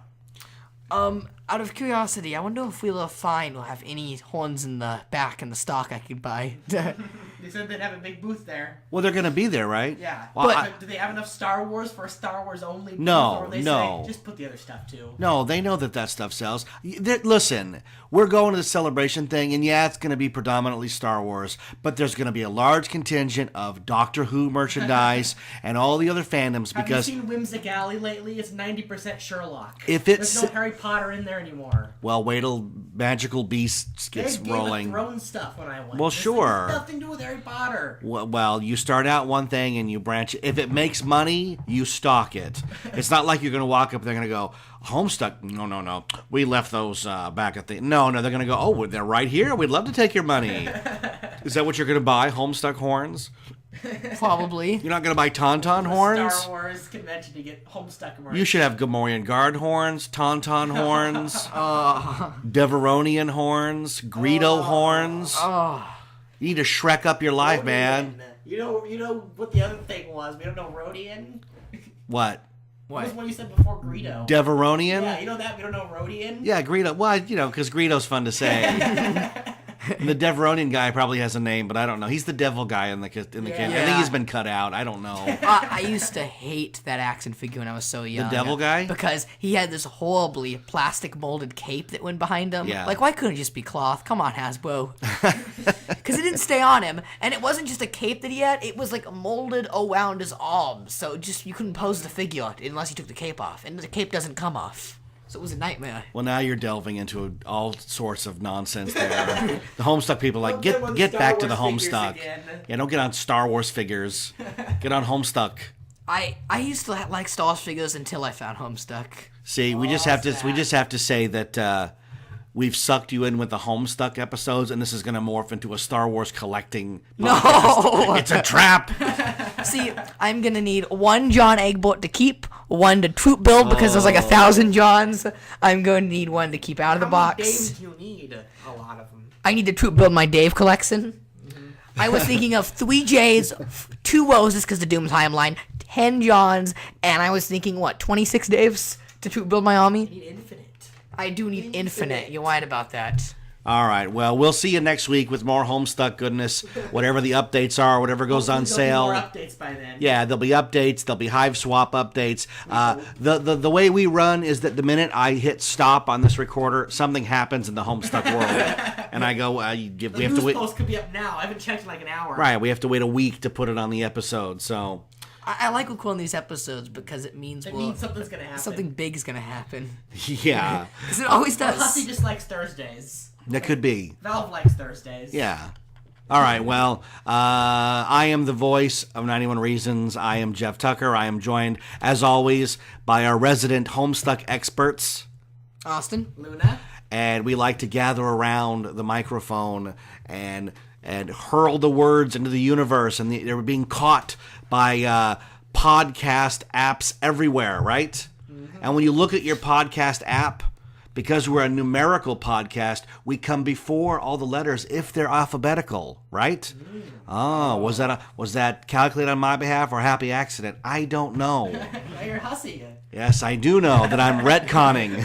out. Out of curiosity, I wonder if Wheel of Fine will have any horns in the back in the stock I could buy. They said they'd have a big booth there. Well, they're going to be there, right? Yeah. Well, but do they have enough Star Wars for a Star Wars only booth? No, Or they no. say, just put the other stuff too. No, they know that stuff sells. Listen, we're going to the Celebration thing, and yeah, it's going to be predominantly Star Wars, but there's going to be a large contingent of Doctor Who merchandise and all the other fandoms because... Have you seen Whimsic Alley lately? It's 90% Sherlock. There's no Harry Potter in there anymore. Well, wait till Magical Beasts gets They rolling. Game of Thrones stuff when I went. Well, This sure. has nothing to do with Harry Potter. Well, you start out one thing and you branch. If it makes money, you stock it. It's not like you're going to walk up and they're going to go, Homestuck, no. We left those back at the... No, they're going to go, oh, they're right here. We'd love to take your money. Is that what you're going to buy, Homestuck horns? Probably. You're not going to buy Tauntaun horns? Star Wars convention to get Homestuck merch. You should have Gamorrean Guard horns, Tauntaun horns, Deveronian horns, Greedo horns. You need to Shrek up your life, man. You know what the other thing was? We don't know Rodian. What? What was one you said before Greedo? Deveronian? Yeah, you know that? We don't know Rodian? Yeah, Greedo. Well, because Greedo's fun to say. The Deveronian guy probably has a name, but I don't know. He's the devil guy in the kid. I think he's been cut out. I don't know. I used to hate that action figure when I was so young. The devil guy? Because he had this horribly plastic molded cape that went behind him. Yeah. Like, why couldn't it just be cloth? Come on, Hasbro. Because it didn't stay on him. And it wasn't just a cape that he had. It was like molded around his arms. So you couldn't pose the figure unless you took the cape off. And the cape doesn't come off. So it was a nightmare. Well, now you're delving into all sorts of nonsense there. The Homestuck people are like, get back to the Homestuck. Yeah, don't get on Star Wars figures. Get on Homestuck. I used to like Star Wars figures until I found Homestuck. See, we just have to say that we've sucked you in with the Homestuck episodes, and this is going to morph into a Star Wars collecting podcast. No! It's a trap. See, I'm going to need one John Egbert to keep, one to troop build because there's like 1,000 Johns. I'm going to need one to keep out of the box. How many Daves do you need? A lot of them. I need to troop build my Dave collection. Mm-hmm. I was thinking of 3 J's, 2 Roses because the Doom timeline, 10 Johns, and I was thinking, 26 Daves to troop build my army? You need infinite. I do need infinite. You're right about that. All right. Well, we'll see you next week with more Homestuck goodness, whatever the updates are, whatever goes on sale. There'll be more updates by then. Yeah, there'll be updates. There'll be Hive Swap updates. The way we run is that the minute I hit stop on this recorder, something happens in the Homestuck world, and I go, we have to wait. The post could be up now. I haven't checked in like an hour. Right, we have to wait a week to put it on the episode. So I like recording these episodes because it means something's gonna happen. Something big is gonna happen. yeah, Because it always does. Hussey just likes Thursdays. that could be. Valve likes Thursdays. Yeah. All right. Well, I am the voice of 91 Reasons. I am Jeff Tucker. I am joined, as always, by our resident Homestuck experts, Austin, Luna, and we like to gather around the microphone and hurl the words into the universe, and they're being caught by podcast apps everywhere, right? Mm-hmm. And when you look at your podcast app, because we're a numerical podcast, we come before all the letters if they're alphabetical, right? Oh, was that calculated on my behalf or a happy accident? I don't know. Now you're Hussey. Yes, I do know that I'm retconning.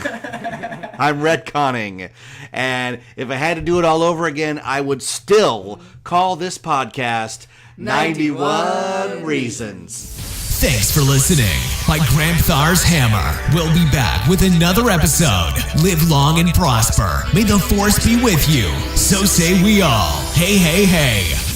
I'm retconning. And if I had to do it all over again, I would still call this podcast 91 Reasons. Thanks for listening. By Gramthar's Hammer. We'll be back with another episode. Live long and prosper. May the force be with you. So say we all. Hey, hey, hey.